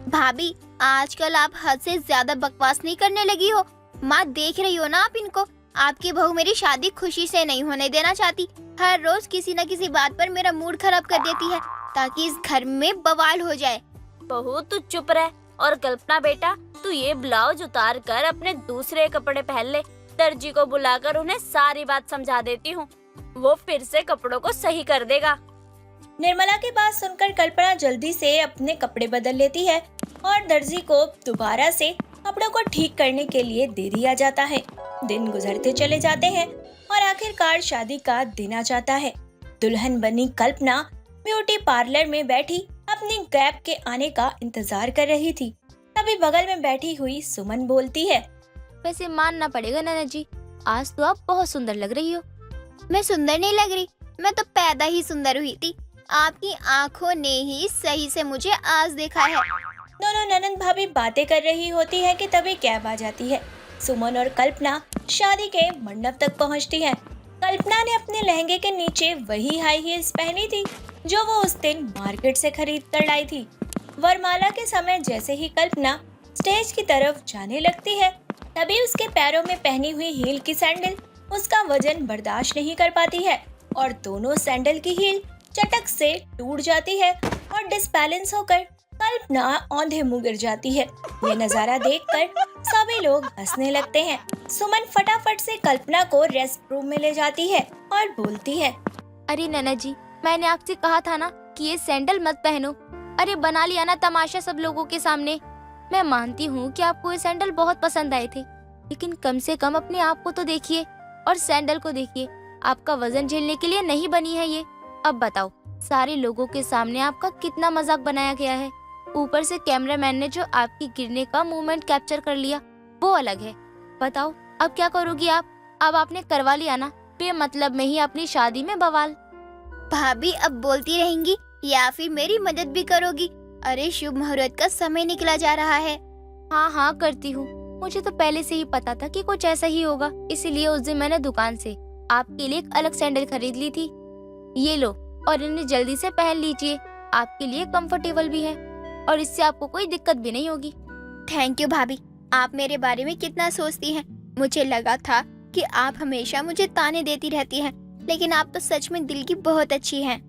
भाभी, आजकल आप हद से ज्यादा बकवास नहीं करने लगी हो। माँ देख रही हो ना आप इनको। आपकी बहू मेरी शादी खुशी से नहीं होने देना चाहती। हर रोज किसी न किसी बात पर मेरा मूड खराब कर देती है ताकि इस घर में बवाल हो जाए। बहू तू चुप रह। और कल्पना बेटा, तू ये ब्लाउज उतार कर अपने दूसरे कपड़े पहन ले। दर्जी को बुलाकर उन्हें सारी बात समझा देती हूँ, वो फिर से कपड़ों को सही कर देगा। निर्मला की बात सुनकर कल्पना जल्दी से अपने कपड़े बदल लेती है और दर्जी को दोबारा से कपड़ों को ठीक करने के लिए दे दिया जाता है। दिन गुजरते चले जाते हैं और आखिरकार शादी का दिन आ जाता है। दुल्हन बनी कल्पना ब्यूटी पार्लर में बैठी अपनी कैब के आने का इंतजार कर रही थी। तभी बगल में बैठी हुई सुमन बोलती है, वैसे मानना पड़ेगा नैना जी, आज तो आप बहुत सुंदर लग रही हो। मैं सुंदर नहीं लग रही, मैं तो पैदा ही सुंदर हुई थी। आपकी आंखों ने ही सही से मुझे आज देखा है। दोनों ननंद भाभी बातें कर रही होती है कि तभी कैब आ जाती है। सुमन और कल्पना शादी के मंडप तक पहुंचती है। कल्पना ने अपने लहंगे के नीचे वही हाई हील्स पहनी थी जो वो उस दिन मार्केट से खरीद कर लाई थी। वरमाला के समय जैसे ही कल्पना स्टेज की तरफ जाने लगती है, तभी उसके पैरों में पहनी हुई हील की सैंडल उसका वजन बर्दाश्त नहीं कर पाती है और दोनों सैंडल की हील चटक से टूट जाती है और डिसबैलेंस होकर कल्पना औंधे मुंह गिर जाती है। ये नजारा देखकर सभी लोग हंसने लगते हैं। सुमन फटाफट से कल्पना को रेस्ट रूम में ले जाती है और बोलती है, अरे नैना जी, मैंने आपसे कहा था ना कि ये सैंडल मत पहनो। अरे बना लिया ना तमाशा सब लोगों के सामने। मैं मानती हूँ कि आपको ये सैंडल बहुत पसंद आए थे, लेकिन कम से कम अपने आप को तो देखिए और सैंडल को देखिए। आपका वजन झेलने के लिए नहीं बनी है ये। अब बताओ, सारे लोगों के सामने आपका कितना मजाक बनाया गया है। ऊपर से कैमरामैन ने जो आपकी गिरने का मूवमेंट कैप्चर कर लिया, वो अलग है। बताओ अब क्या करोगी आप? अब आपने करवा लिया ना बेमतलब में ही अपनी शादी में बवाल। भाभी अब बोलती रहेंगी या फिर मेरी मदद भी करोगी? अरे शुभ मुहूर्त का समय निकला जा रहा है। हाँ हाँ करती हूँ। मुझे तो पहले से ही पता था कि कुछ ऐसा ही होगा, इसीलिए उस दिन मैंने दुकान से आपके लिए एक अलग सैंडल खरीद ली थी। ये लो और इन्हें जल्दी से पहन लीजिए, आपके लिए कंफर्टेबल भी है और इससे आपको कोई दिक्कत भी नहीं होगी। थैंक यू भाभी, आप मेरे बारे में कितना सोचती हैं। मुझे लगा था कि आप हमेशा मुझे ताने देती रहती हैं, लेकिन आप तो सच में दिल की बहुत अच्छी हैं।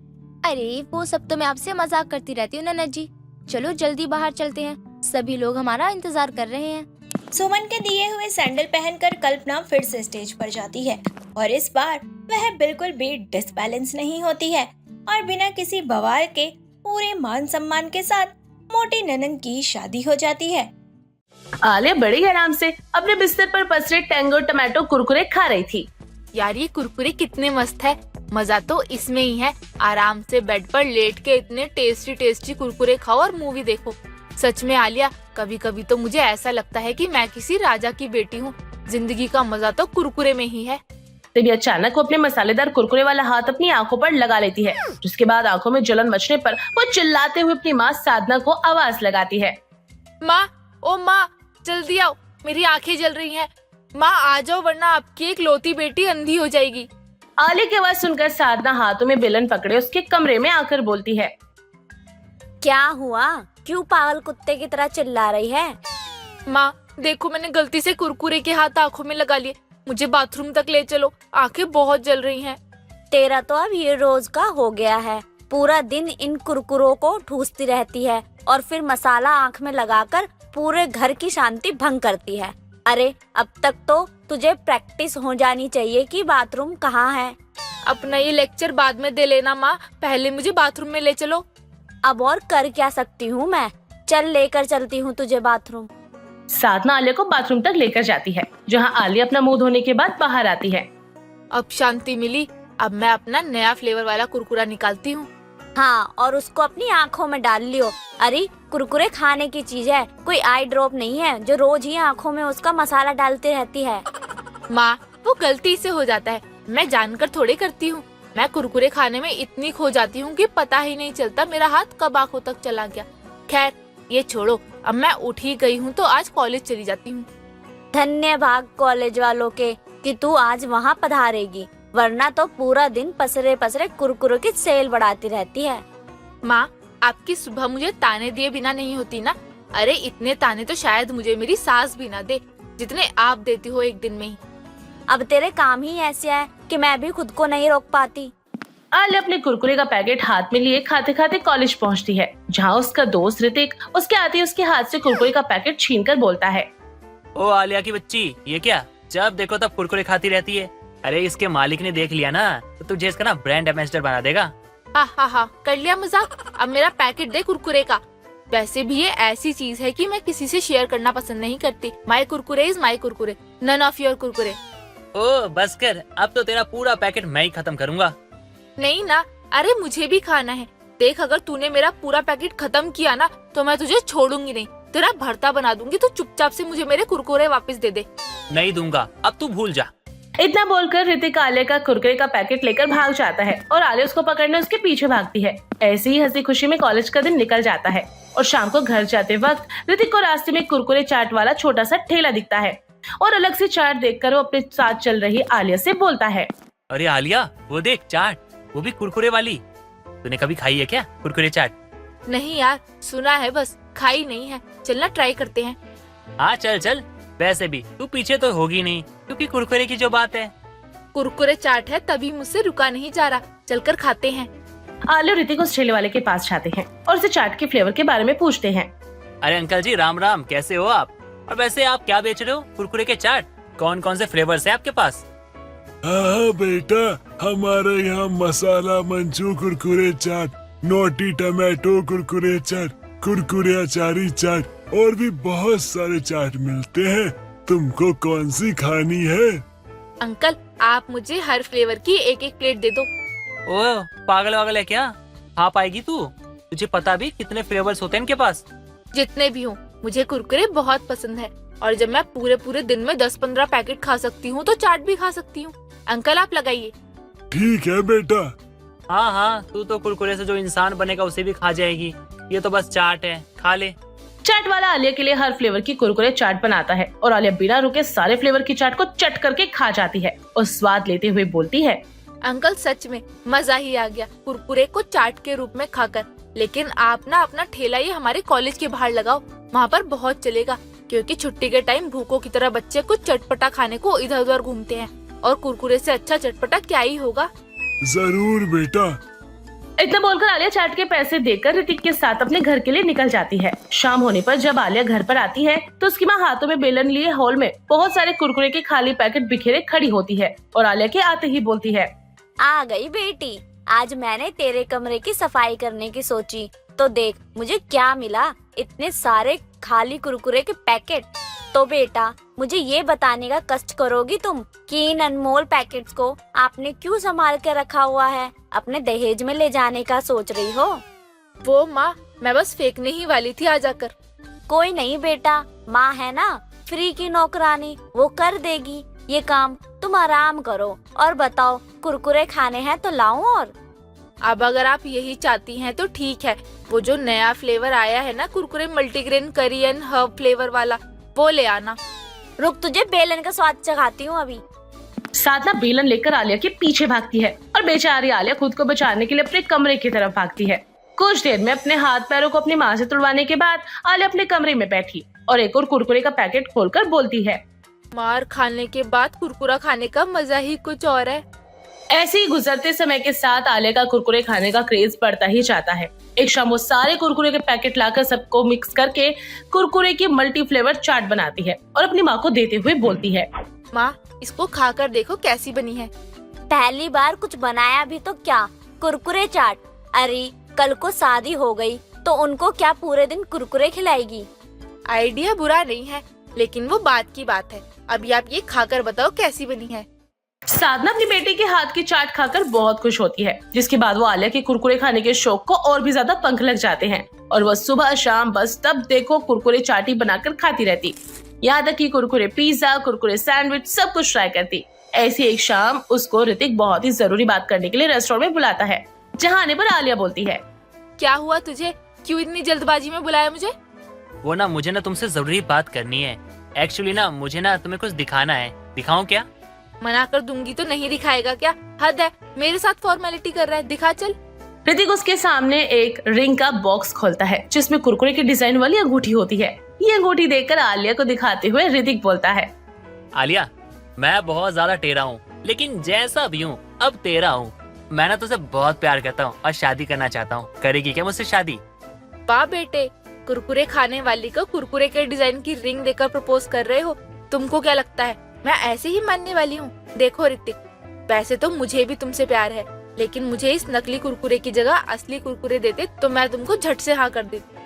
अरे वो सब तो मैं आपसे मजाक करती रहती हूँ ननद जी। चलो जल्दी बाहर चलते हैं, सभी लोग हमारा इंतजार कर रहे हैं। सुमन के दिए हुए सैंडल पहनकर कल्पना फिर से स्टेज पर जाती है और इस बार वह बिल्कुल भी डिसबैलेंस नहीं होती है और बिना किसी बवाल के पूरे मान सम्मान के साथ मोटी ननंद की शादी हो जाती है। आलिया बड़ी आराम से अपने बिस्तर पर पसरे टैंगो टमाटो कुरकुरे खा रही थी। यार ये कुरकुरे कितने मस्त है, मजा तो इसमें ही है। आराम से बेड पर लेट के इतने टेस्टी टेस्टी कुरकुरे खाओ और मूवी देखो। सच में आलिया, कभी कभी तो मुझे ऐसा लगता है कि मैं किसी राजा की बेटी हूँ। जिंदगी का मजा तो कुरकुरे में ही है। तभी अचानक वो अपने मसालेदार कुरकुरे वाला हाथ अपनी आंखों पर लगा लेती है, जिसके बाद आंखों में जलन मचने पर वो चिल्लाते हुए अपनी माँ साधना को आवाज लगाती है। माँ, ओ माँ, जल्दी आओ, मेरी आंखें जल रही हैं। माँ आ जाओ वरना आपकी एक लौती बेटी अंधी हो जाएगी। आलिया की आवाज सुनकर साधना हाथों में बेलन पकड़े उसके कमरे में आकर बोलती है, क्या हुआ? क्यों पागल कुत्ते की तरह चिल्ला रही है? माँ देखो, मैंने गलती से कुरकुरे के हाथ आंखों में लगा लिए, मुझे बाथरूम तक ले चलो, आंखें बहुत जल रही हैं। तेरा तो अब ये रोज का हो गया है, पूरा दिन इन कुरकुरों को ठूसती रहती है और फिर मसाला आंख में लगाकर पूरे घर की शांति भंग करती है। अरे अब तक तो तुझे प्रैक्टिस हो जानी चाहिए कि बाथरूम कहाँ है। अपना ये लेक्चर बाद में दे लेना माँ, पहले मुझे बाथरूम में ले चलो। अब और कर क्या सकती हूँ मैं, चल लेकर चलती हूँ तुझे बाथरूम। साधना आलिया को बाथरूम तक लेकर जाती है, जहाँ आलिया अपना मुंह धोने के बाद बाहर आती है। अब शांति मिली, अब मैं अपना नया फ्लेवर वाला कुरकुरा निकालती हूँ। हाँ, और उसको अपनी आँखों में डाल लियो। अरे कुरकुरे खाने की चीज है, कोई आई ड्रॉप नहीं है जो रोज ही आँखों में उसका मसाला डालती रहती है। माँ वो गलती से हो जाता है, मैं जानकर थोड़े करती हूँ। मैं कुरकुरे खाने में इतनी खो जाती हूँ कि पता ही नहीं चलता मेरा हाथ कब आंखों तक चला गया। खैर ये छोड़ो, अब मैं उठ ही गई हूँ तो आज कॉलेज चली जाती हूँ। धन्य भाग कॉलेज वालों के कि तू आज वहाँ पधारेगी, वरना तो पूरा दिन पसरे पसरे कुरकुरे की सेल बढ़ाती रहती है। माँ आपकी सुबह मुझे ताने दिए बिना नहीं होती ना, अरे इतने ताने तो शायद मुझे मेरी सास भी ना दे जितने आप देती हो एक दिन में ही। अब तेरे काम ही ऐसे है कि मैं भी खुद को नहीं रोक पाती। आलिया अपने कुरकुरे का पैकेट हाथ में लिए खाते खाते कॉलेज पहुंचती है, जहां उसका दोस्त ऋतिक उसके आते ही उसके हाथ से कुरकुरे का पैकेट छीनकर बोलता है, ओ आलिया की बच्ची, ये क्या जब देखो तब कुरकुरे खाती रहती है। अरे इसके मालिक ने देख लिया ना तो तुझे इसका ना ब्रांड एम्बेसडर बना देगा। हा कर लिया मजाक। अब मेरा पैकेट दे कुरकुरे का। वैसे भी ये ऐसी चीज है कि मैं किसी से शेयर करना पसंद नहीं करती। My Kurkure is my Kurkure, none of your Kurkure. ओ बस कर, अब तो तेरा पूरा पैकेट मैं ही खत्म करूंगा। नहीं ना, अरे मुझे भी खाना है। देख अगर तूने मेरा पूरा पैकेट खत्म किया ना तो मैं तुझे छोड़ूंगी नहीं, तेरा भरता बना दूंगी। तो चुपचाप से मुझे मेरे कुरकुरे वापस दे दे। नहीं दूंगा, अब तू भूल जा। इतना बोलकर ऋतिक आलिया का कुरकुरे का पैकेट लेकर भाग जाता है और आलिया उसको पकड़ने उसके पीछे भागती है। ऐसे ही हंसी खुशी में कॉलेज का दिन निकल जाता है और शाम को घर जाते वक्त ऋतिक को रास्ते में कुरकुरे चाट वाला छोटा सा ठेला दिखता है और अलग से चाट देखकर वो अपने साथ चल रही आलिया से बोलता है, अरे आलिया वो देख चाट, वो भी कुरकुरे वाली। तूने कभी खाई है क्या कुरकुरे चाट? नहीं यार, सुना है बस, खाई नहीं है। चलना ट्राई करते हैं। हाँ चल चल, वैसे भी तू पीछे तो होगी नहीं क्योंकि कुरकुरे की जो बात है। कुरकुरे चाट है तभी मुझसे रुका नहीं जा रहा, चलकर खाते हैं। आलिया और ऋतिक उस ठेले वाले के पास जाते हैं और उसे चाट के फ्लेवर के बारे में पूछते हैं। अरे अंकल जी राम राम, कैसे हो आप? और वैसे आप क्या बेच रहे हो? कुरकुरे के चाट? कौन कौन से फ्लेवर्स है आपके पास? हाँ बेटा, हमारे यहाँ मसाला मंचू कुरकुरे चाट, नोटी टमाटो कुरकुरे चाट, कुरकुरे अचारी चाट और भी बहुत सारे चाट मिलते हैं। तुमको कौन सी खानी है? अंकल आप मुझे हर फ्लेवर की एक एक प्लेट दे दो। ओ पागल वागल है क्या? खा पाएगी तू? तुझे पता भी कितने फ्लेवर्स होते हैं इनके पास? जितने भी हो, मुझे कुरकुरे बहुत पसंद है और जब मैं पूरे दिन में 10-15 पैकेट खा सकती हूँ तो चाट भी खा सकती हूँ। अंकल आप लगाइए। ठीक है बेटा। हाँ हाँ, तू तो कुरकुरे से जो इंसान बनेगा उसे भी खा जाएगी। ये तो बस चाट है, खा ले। चाट वाला आलिया के लिए हर फ्लेवर की कुरकुरे चाट बनाता है और आलिया बिना रुके सारे फ्लेवर की चाट को चट करके खा जाती है और स्वाद लेते हुए बोलती है, अंकल सच में मजा ही आ गया कुरकुरे को चाट के रूप में खाकर। लेकिन आप ना अपना ठेला ये हमारे कॉलेज के बाहर लगाओ, वहाँ पर बहुत चलेगा क्योंकि छुट्टी के टाइम भूखों की तरह बच्चे कुछ चटपटा खाने को इधर उधर घूमते हैं और कुरकुरे से अच्छा चटपटा क्या ही होगा। जरूर बेटा। इतना बोलकर आलिया चाट के पैसे देकर ऋतिक के साथ अपने घर के लिए निकल जाती है। शाम होने पर जब आलिया घर पर आती है तो उसकी माँ हाथों में बेलन लिए हॉल में बहुत सारे कुरकुरे के खाली पैकेट बिखेरे खड़ी होती है और आलिया के आते ही बोलती है, आ गई बेटी, आज मैंने तेरे कमरे की सफाई करने की सोची तो देख मुझे क्या मिला, इतने सारे खाली कुरकुरे के पैकेट। तो बेटा मुझे ये बताने का कष्ट करोगी तुम कि इन अनमोल पैकेट्स को आपने क्यों संभाल के रखा हुआ है? अपने दहेज में ले जाने का सोच रही हो? वो माँ, मैं बस फेंकने ही वाली थी आ जाकर। कोई नहीं बेटा, माँ है ना फ्री की नौकरानी, वो कर देगी ये काम। तुम आराम करो और बताओ कुरकुरे खाने हैं तो लाऊं? और अब अगर आप यही चाहती हैं तो ठीक है, वो जो नया फ्लेवर आया है ना कुरकुरे मल्टीग्रेन करी एंड हर्ब फ्लेवर वाला, वो ले आना। रुक, तुझे बेलन का स्वाद चखाती हूँ अभी। साधना बेलन लेकर आलिया के पीछे भागती है और बेचारी आलिया खुद को बचाने के लिए अपने कमरे की तरफ भागती है। कुछ देर में अपने हाथ पैरों को अपनी माँ से तुड़वाने के बाद आलिया अपने कमरे में बैठी और एक और कुरकुरे का पैकेट खोलकर बोलती है, मार खाने के बाद कुरकुरा खाने का मजा ही कुछ और है। ऐसे ही गुजरते समय के साथ आलिया का कुरकुरे खाने का क्रेज बढ़ता ही जाता है। एक शाम वो सारे कुरकुरे के पैकेट लाकर सबको मिक्स करके कुरकुरे की मल्टी फ्लेवर चाट बनाती है और अपनी माँ को देते हुए बोलती है, माँ इसको खाकर देखो कैसी बनी है। पहली बार कुछ बनाया भी तो क्या, कुरकुरे चाट। अरे कल को शादी हो गई तो उनको क्या पूरे दिन कुरकुरे खिलाएगी? आइडिया बुरा नहीं है लेकिन वो बात की बात है। अभी आप ये खाकर बताओ कैसी बनी है। साधना अपनी बेटी के हाथ की चाट खाकर बहुत खुश होती है, जिसके बाद वो आलिया के कुरकुरे खाने के शौक को और भी ज्यादा पंख लग जाते हैं और वह सुबह शाम बस तब देखो कुरकुरे चाटी बनाकर खाती रहती। यहाँ तक कि कुरकुरे पिज्जा, कुरकुरे सैंडविच सब कुछ ट्राई करती। ऐसी एक शाम उसको ऋतिक बहुत ही जरूरी बात करने के लिए रेस्टोरेंट में बुलाता है, जहाँ आने पर आलिया बोलती है, क्या हुआ तुझे, क्यों इतनी जल्दबाजी में बुलाया मुझे? वो ना मुझे ना तुमसे जरूरी बात करनी है। एक्चुअली ना मुझे ना तुम्हें कुछ दिखाना है। दिखाऊं क्या? मना कर दूंगी तो नहीं दिखाएगा क्या? हद है, मेरे साथ फॉर्मेलिटी कर रहा है, दिखा चल। ऋतिक उसके सामने एक रिंग का बॉक्स खोलता है जिसमें कुरकुरे की डिजाइन वाली अंगूठी होती है। ये अंगूठी देखकर आलिया को दिखाते हुए ऋतिक बोलता है, आलिया, मैं बहुत ज्यादा टेढ़ा हूँ, लेकिन जैसा भी हूँ अब तेरा हूँ। मैं ना तुझसे बहुत प्यार करता हूँ और शादी करना चाहता हूँ। करेगी क्या मुझसे शादी? वाह बेटे, कुरकुरे खाने वाली को कुरकुरे के डिजाइन की रिंग देकर प्रपोज कर रहे हो। तुमको क्या लगता है मैं ऐसे ही मानने वाली हूँ? देखो ऋतिक, वैसे तो मुझे भी तुमसे प्यार है, लेकिन मुझे इस नकली कुरकुरे की जगह असली कुरकुरे देते तो मैं तुमको झट से हाँ कर देती।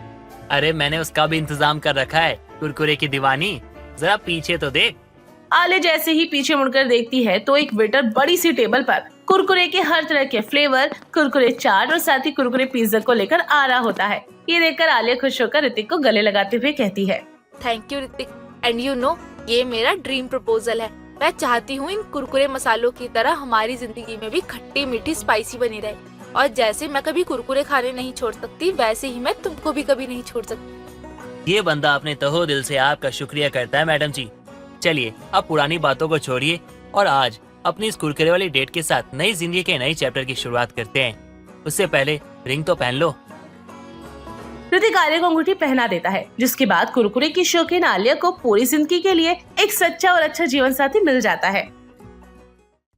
अरे मैंने उसका भी इंतजाम कर रखा है। कुरकुरे की दीवानी, जरा पीछे तो देख। आलिया जैसे ही पीछे मुड़कर देखती है तो एक वेटर बड़ी सी टेबल पर कुरकुरे के हर तरह के फ्लेवर, कुरकुरे चाट और साथ ही कुरकुरे पिज्जा को लेकर आ रहा होता है। ये देखकर आलिया खुश होकर ऋतिक को गले लगाते हुए कहती है, thank you Hrithik, and you know ये मेरा ड्रीम प्रपोजल है। मैं चाहती हूँ इन कुरकुरे मसालों की तरह हमारी जिंदगी में भी खट्टी मीठी स्पाइसी बनी रहे, और जैसे मैं कभी कुरकुरे खाने नहीं छोड़ सकती, वैसे ही मैं तुमको भी कभी नहीं छोड़ सकती। ये बंदा अपने तहो दिल से आपका शुक्रिया करता है मैडम जी। चलिए अब पुरानी बातों को छोड़िए और आज अपनी इस कुरकुरे वाली डेट के साथ नई जिंदगी के नई चैप्टर की शुरुआत करते हैं। उससे पहले रिंग तो पहन लो। ऋतिक आलिया को अंगूठी पहना देता है, जिसके बाद कुरकुरे की शौकीन आलिया को पूरी जिंदगी के लिए एक सच्चा और अच्छा जीवन साथी मिल जाता है।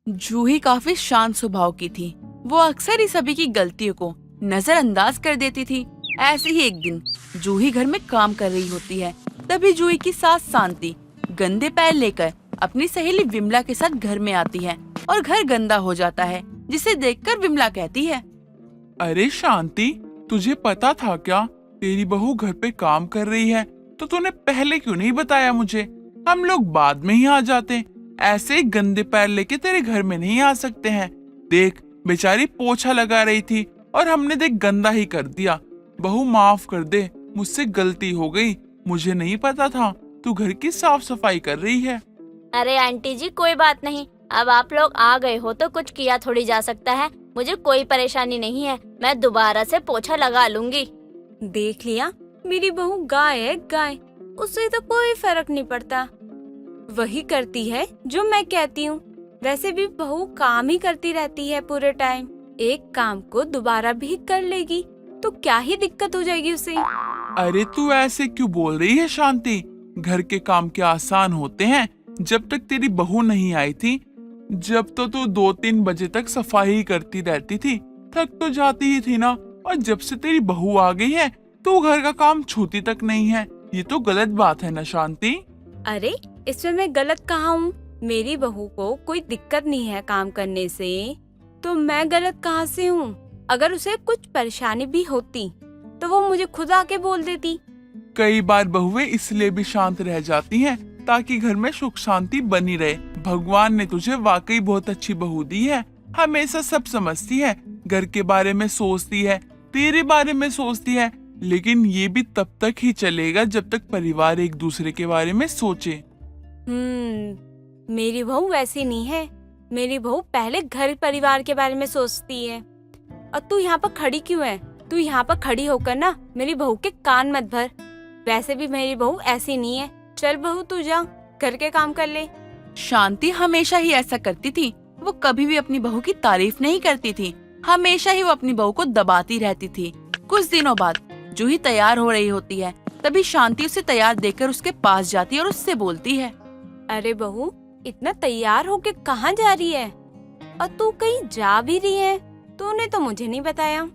जूही काफी शांत स्वभाव की थी। वो अक्सर ही सभी की गलतियों को नजरअंदाज कर देती थी। ऐसे ही एक दिन जूही घर में काम कर रही होती है। तभी जूही की सास शांति गंदे पैर लेकर अपनी सहेली विमला के साथ घर में आती है और घर गंदा हो जाता है, जिसे देखकर विमला कहती है, अरे शांति, तुझे पता था क्या तेरी बहू घर पे काम कर रही है? तो तूने पहले क्यों नहीं बताया मुझे? हम लोग बाद में ही आ जाते। ऐसे गंदे पैर लेके तेरे घर में नहीं आ सकते हैं। देख, बेचारी पोछा लगा रही थी और हमने देख गंदा ही कर दिया। बहू माफ कर दे, मुझसे गलती हो गई। मुझे नहीं पता था तू घर की साफ सफाई कर रही है। अरे आंटी जी कोई बात नहीं, अब आप लोग आ गए हो तो कुछ किया थोड़ी जा सकता है। मुझे कोई परेशानी नहीं है, मैं दोबारा से पोछा लगा लूंगी। देख लिया, मेरी बहू गाय है गाय, उससे तो कोई फर्क नहीं पड़ता। वही करती है जो मैं कहती हूँ। वैसे भी बहू काम ही करती रहती है पूरे टाइम। एक काम को दोबारा भी कर लेगी तो क्या ही दिक्कत हो जाएगी उसे। अरे तू ऐसे क्यों बोल रही है शांति? घर के काम क्या आसान होते हैं? जब तक तेरी बहू नहीं आई थी, जब तो तू 2-3 बजे तक सफाई करती रहती थी, थक तो जाती ही थी ना। और जब से तेरी बहू आ गई है तो घर का काम छूती तक नहीं है। ये तो गलत बात है ना शांति? अरे इसमें मैं गलत कहाँ हूँ? मेरी बहू को कोई दिक्कत नहीं है काम करने से, तो मैं गलत कहाँ से हूँ? अगर उसे कुछ परेशानी भी होती तो वो मुझे खुद आके बोल देती। कई बार बहुएं इसलिए भी शांत रह जाती हैं ताकि घर में सुख शांति बनी रहे। भगवान ने तुझे वाकई बहुत अच्छी बहू दी है। हमेशा सब समझती है, घर के बारे में सोचती है, तेरे बारे में सोचती है। लेकिन ये भी तब तक ही चलेगा जब तक परिवार एक दूसरे के बारे में सोचे। मेरी बहू वैसी नहीं है। मेरी बहू पहले घर परिवार के बारे में सोचती है। और तू यहाँ पर खड़ी क्यों है? तू यहाँ पर खड़ी होकर ना मेरी बहू के कान मत भर। वैसे भी मेरी बहू ऐसी नहीं है। चल बहू तू जा, घर के काम कर ले। शांति हमेशा ही ऐसा करती थी। वो कभी भी अपनी बहू की तारीफ नहीं करती थी। हमेशा ही वो अपनी बहू को दबाती रहती थी। कुछ दिनों बाद जूही तैयार हो रही होती है। तभी शांति उसे तैयार देखकर उसके पास जाती है और उससे बोलती है, अरे बहू, इतना तैयार होके कहाँ जा रही है? और तू कहीं जा भी रही है? तूने तो मुझे नहीं बताया।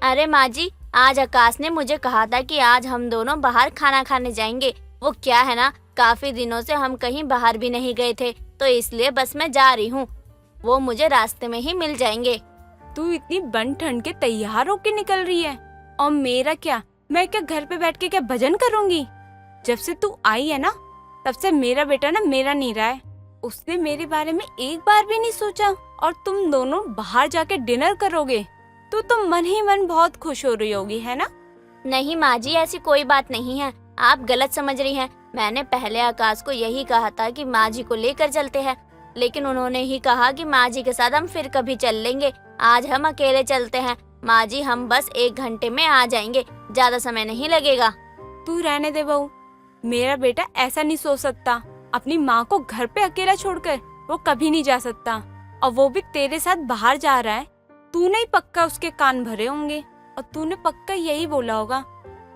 अरे माँ जी, आज आकाश ने मुझे कहा था कि आज हम दोनों बाहर खाना खाने जाएंगे। वो क्या है ना, काफी दिनों से हम कहीं बाहर भी नहीं गए थे, तो इसलिए बस मैं जा रही हूँ। वो मुझे रास्ते में ही मिल जाएंगे। तू इतनी बन ठंड के तैयार होके निकल रही है, और मेरा क्या? मैं क्या घर पे बैठ के क्या भजन करूँगी? जब से तू आई है ना, तब से मेरा बेटा ना मेरा नहीं रहा है। उसने मेरे बारे में एक बार भी नहीं सोचा। और तुम दोनों बाहर जाके डिनर करोगे तो तुम मन ही मन बहुत खुश हो रही होगी, है ना? नहीं माँ जी, ऐसी कोई बात नहीं है, आप गलत समझ रही हैं। मैंने पहले आकाश को यही कहा था कि माँ जी को लेकर चलते हैं, लेकिन उन्होंने ही कहा कि माँ जी के साथ हम फिर कभी चल लेंगे। आज हम अकेले चलते हैं माँ जी, हम बस 1 घंटे में आ जाएंगे, ज्यादा समय नहीं लगेगा। तू रहने दे बहू, मेरा बेटा ऐसा नहीं सोच सकता। अपनी माँ को घर पे अकेला छोड़कर वो कभी नहीं जा सकता। और वो भी तेरे साथ बाहर जा रहा है। तूने ही पक्का उसके कान भरे होंगे और तूने पक्का यही बोला होगा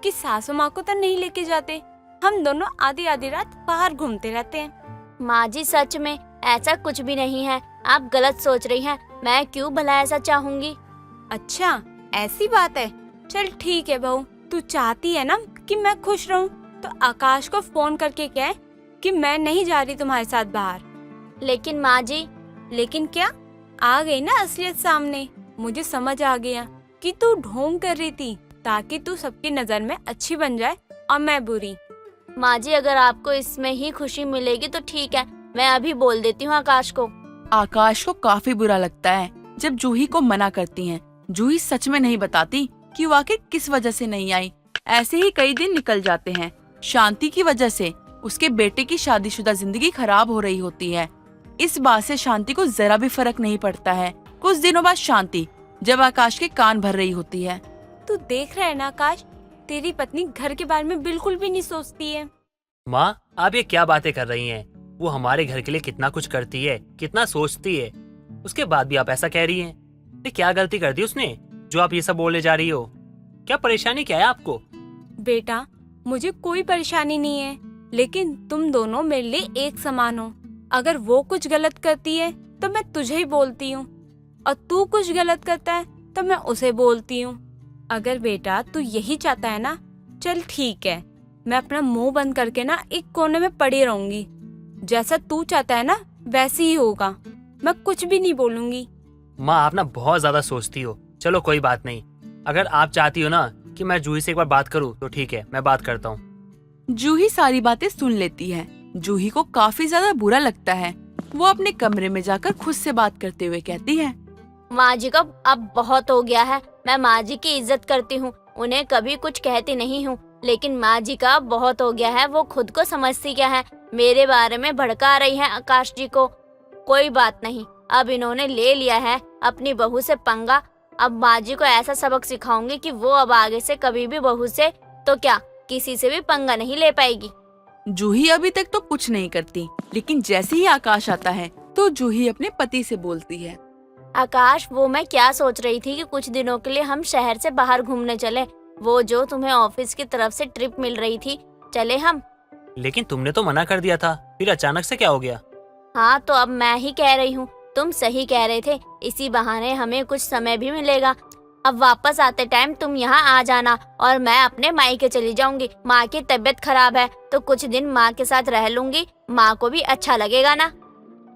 कि सासू माँ को तो नहीं लेके जाते, हम दोनों आधी आधी रात बाहर घूमते रहते हैं। माँ जी सच में ऐसा कुछ भी नहीं है, आप गलत सोच रही हैं। मैं क्यों भला ऐसा चाहूंगी। अच्छा ऐसी बात है, चल ठीक है बहू, तू चाहती है ना कि मैं खुश रहूं तो आकाश को फोन करके कह कि मैं नहीं जा रही तुम्हारे साथ बाहर। लेकिन माँ जी। लेकिन क्या? आ गई ना असलियत सामने। मुझे समझ आ गया कि तू ढोंग कर रही थी ताकि तू सबकी नजर में अच्छी बन जाए और मैं बुरी। माँ जी अगर आपको इसमें ही खुशी मिलेगी तो ठीक है, मैं अभी बोल देती हूँ आकाश को। आकाश को काफी बुरा लगता है जब जूही को मना करती हैं। जूही सच में नहीं बताती कि वो आखिर किस वजह से नहीं आई। ऐसे ही कई दिन निकल जाते हैं। शांति की वजह से उसके बेटे की शादीशुदा जिंदगी खराब हो रही होती है। इस बात से शांति को जरा भी फर्क नहीं पड़ता है। कुछ दिनों बाद शांति जब आकाश के कान भर रही होती है। तू देख रहा है ना आकाश, तेरी पत्नी घर के बारे में बिल्कुल भी नहीं सोचती है। माँ आप ये क्या बातें कर रही हैं? वो हमारे घर के लिए कितना कुछ करती है, कितना सोचती है, उसके बाद भी आप ऐसा कह रही हैं। ये क्या गलती कर दी उसने जो आप ये सब बोलने जा रही हो? क्या परेशानी क्या है आपको? बेटा मुझे कोई परेशानी नहीं है, लेकिन तुम दोनों मेरे लिए एक समान हो। अगर वो कुछ गलत करती है तो मैं तुझे ही बोलती हूँ और तू कुछ गलत करता है तो मैं उसे बोलती हूँ। अगर बेटा तू यही चाहता है ना, चल ठीक है, मैं अपना मुंह बंद करके ना एक कोने में पड़ी रहूंगी। जैसा तू चाहता है ना वैसे ही होगा, मैं कुछ भी नहीं बोलूंगी। माँ आप ना बहुत ज्यादा सोचती हो। चलो कोई बात नहीं, अगर आप चाहती हो ना कि मैं जूही से एक बार बात करूँ तो ठीक है, मैं बात करता हूँ। जूही सारी बातें सुन लेती है। जूही को काफी ज्यादा बुरा लगता है। वो अपने कमरे में जाकर खुद से बात करते हुए कहती है, माँ जी का अब बहुत हो गया है। मैं माँ जी की इज्जत करती हूँ, उन्हें कभी कुछ कहती नहीं हूँ, लेकिन माँ जी का बहुत हो गया है। वो खुद को समझती क्या है, मेरे बारे में भड़का रही है आकाश जी को। कोई बात नहीं, अब इन्होंने ले लिया है अपनी बहू से पंगा। अब माँ जी को ऐसा सबक सिखाऊंगी कि वो अब आगे से कभी भी बहू से तो क्या किसी से भी पंगा नहीं ले पाएगी। जूही अभी तक तो कुछ नहीं करती, लेकिन जैसे ही आकाश आता है तो जूही अपने पति से बोलती है, आकाश वो मैं क्या सोच रही थी कि कुछ दिनों के लिए हम शहर से बाहर घूमने चले। वो जो तुम्हें ऑफिस की तरफ से ट्रिप मिल रही थी, चले हम। लेकिन तुमने तो मना कर दिया था, फिर अचानक से क्या हो गया? हाँ तो अब मैं ही कह रही हूँ, तुम सही कह रहे थे। इसी बहाने हमें कुछ समय भी मिलेगा। अब वापस आते टाइम तुम यहाँ आ जाना और मैं अपने मायके चली जाऊंगी। माँ की तबीयत खराब है तो कुछ दिन माँ के साथ रह लूंगी, माँ को भी अच्छा लगेगा ना।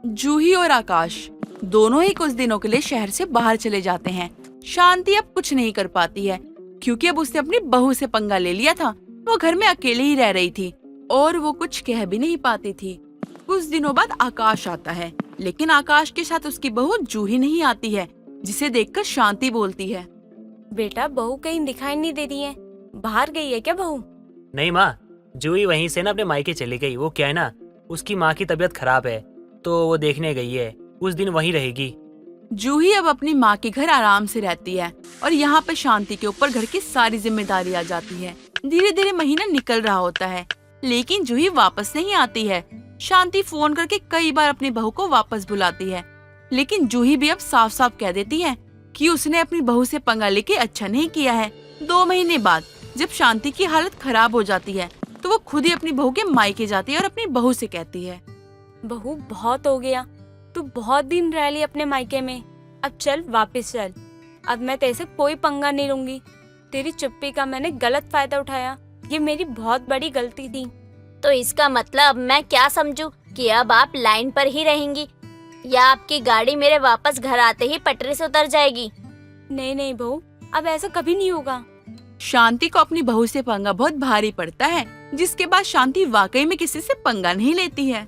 जूही और आकाश दोनों ही कुछ दिनों के लिए शहर से बाहर चले जाते हैं। शांति अब कुछ नहीं कर पाती है क्योंकि अब उसने अपनी बहू से पंगा ले लिया था। वो घर में अकेले ही रह रही थी और वो कुछ कह भी नहीं पाती थी। कुछ दिनों बाद आकाश आता है, लेकिन आकाश के साथ उसकी बहू जूही नहीं आती है, जिसे देखकर शांति बोलती है, बेटा बहू कहीं दिखाई नहीं दे रही है, बाहर गई है क्या बहू? नहीं माँ, जूही वहीं से ना अपने मायके चली गई। वो क्या है ना, उसकी माँ की तबीयत खराब है तो वो देखने गई है, कुछ दिन वहीं रहेगी। जूही अब अपनी माँ के घर आराम से रहती है और यहाँ पे शांति के ऊपर घर की सारी जिम्मेदारी आ जाती है। धीरे धीरे महीना निकल रहा होता है, लेकिन जूही वापस नहीं आती है। शांति फोन करके कई बार अपनी बहू को वापस बुलाती है, लेकिन जूही भी अब साफ साफ कह देती है कि उसने अपनी बहू से पंगा लेके अच्छा नहीं किया है। 2 महीने बाद जब शांति की हालत खराब हो जाती है तो वो खुद ही अपनी बहू के मायके जाती है और अपनी बहू से कहती है, बहू बहुत हो गया, तू बहुत दिन रह ली अपने मायके में, अब चल वापस चल। अब मैं तेरे से कोई पंगा नहीं लूंगी। तेरी चुप्पी का मैंने गलत फायदा उठाया, ये मेरी बहुत बड़ी गलती थी। तो इसका मतलब मैं क्या समझूं कि अब आप लाइन पर ही रहेंगी या आपकी गाड़ी मेरे वापस घर आते ही पटरी से उतर जाएगी? नहीं नहीं बहू, अब ऐसा कभी नहीं होगा। शांति को अपनी बहू से पंगा बहुत भारी पड़ता है, जिसके बाद शांति वाकई में किसी से पंगा नहीं लेती है।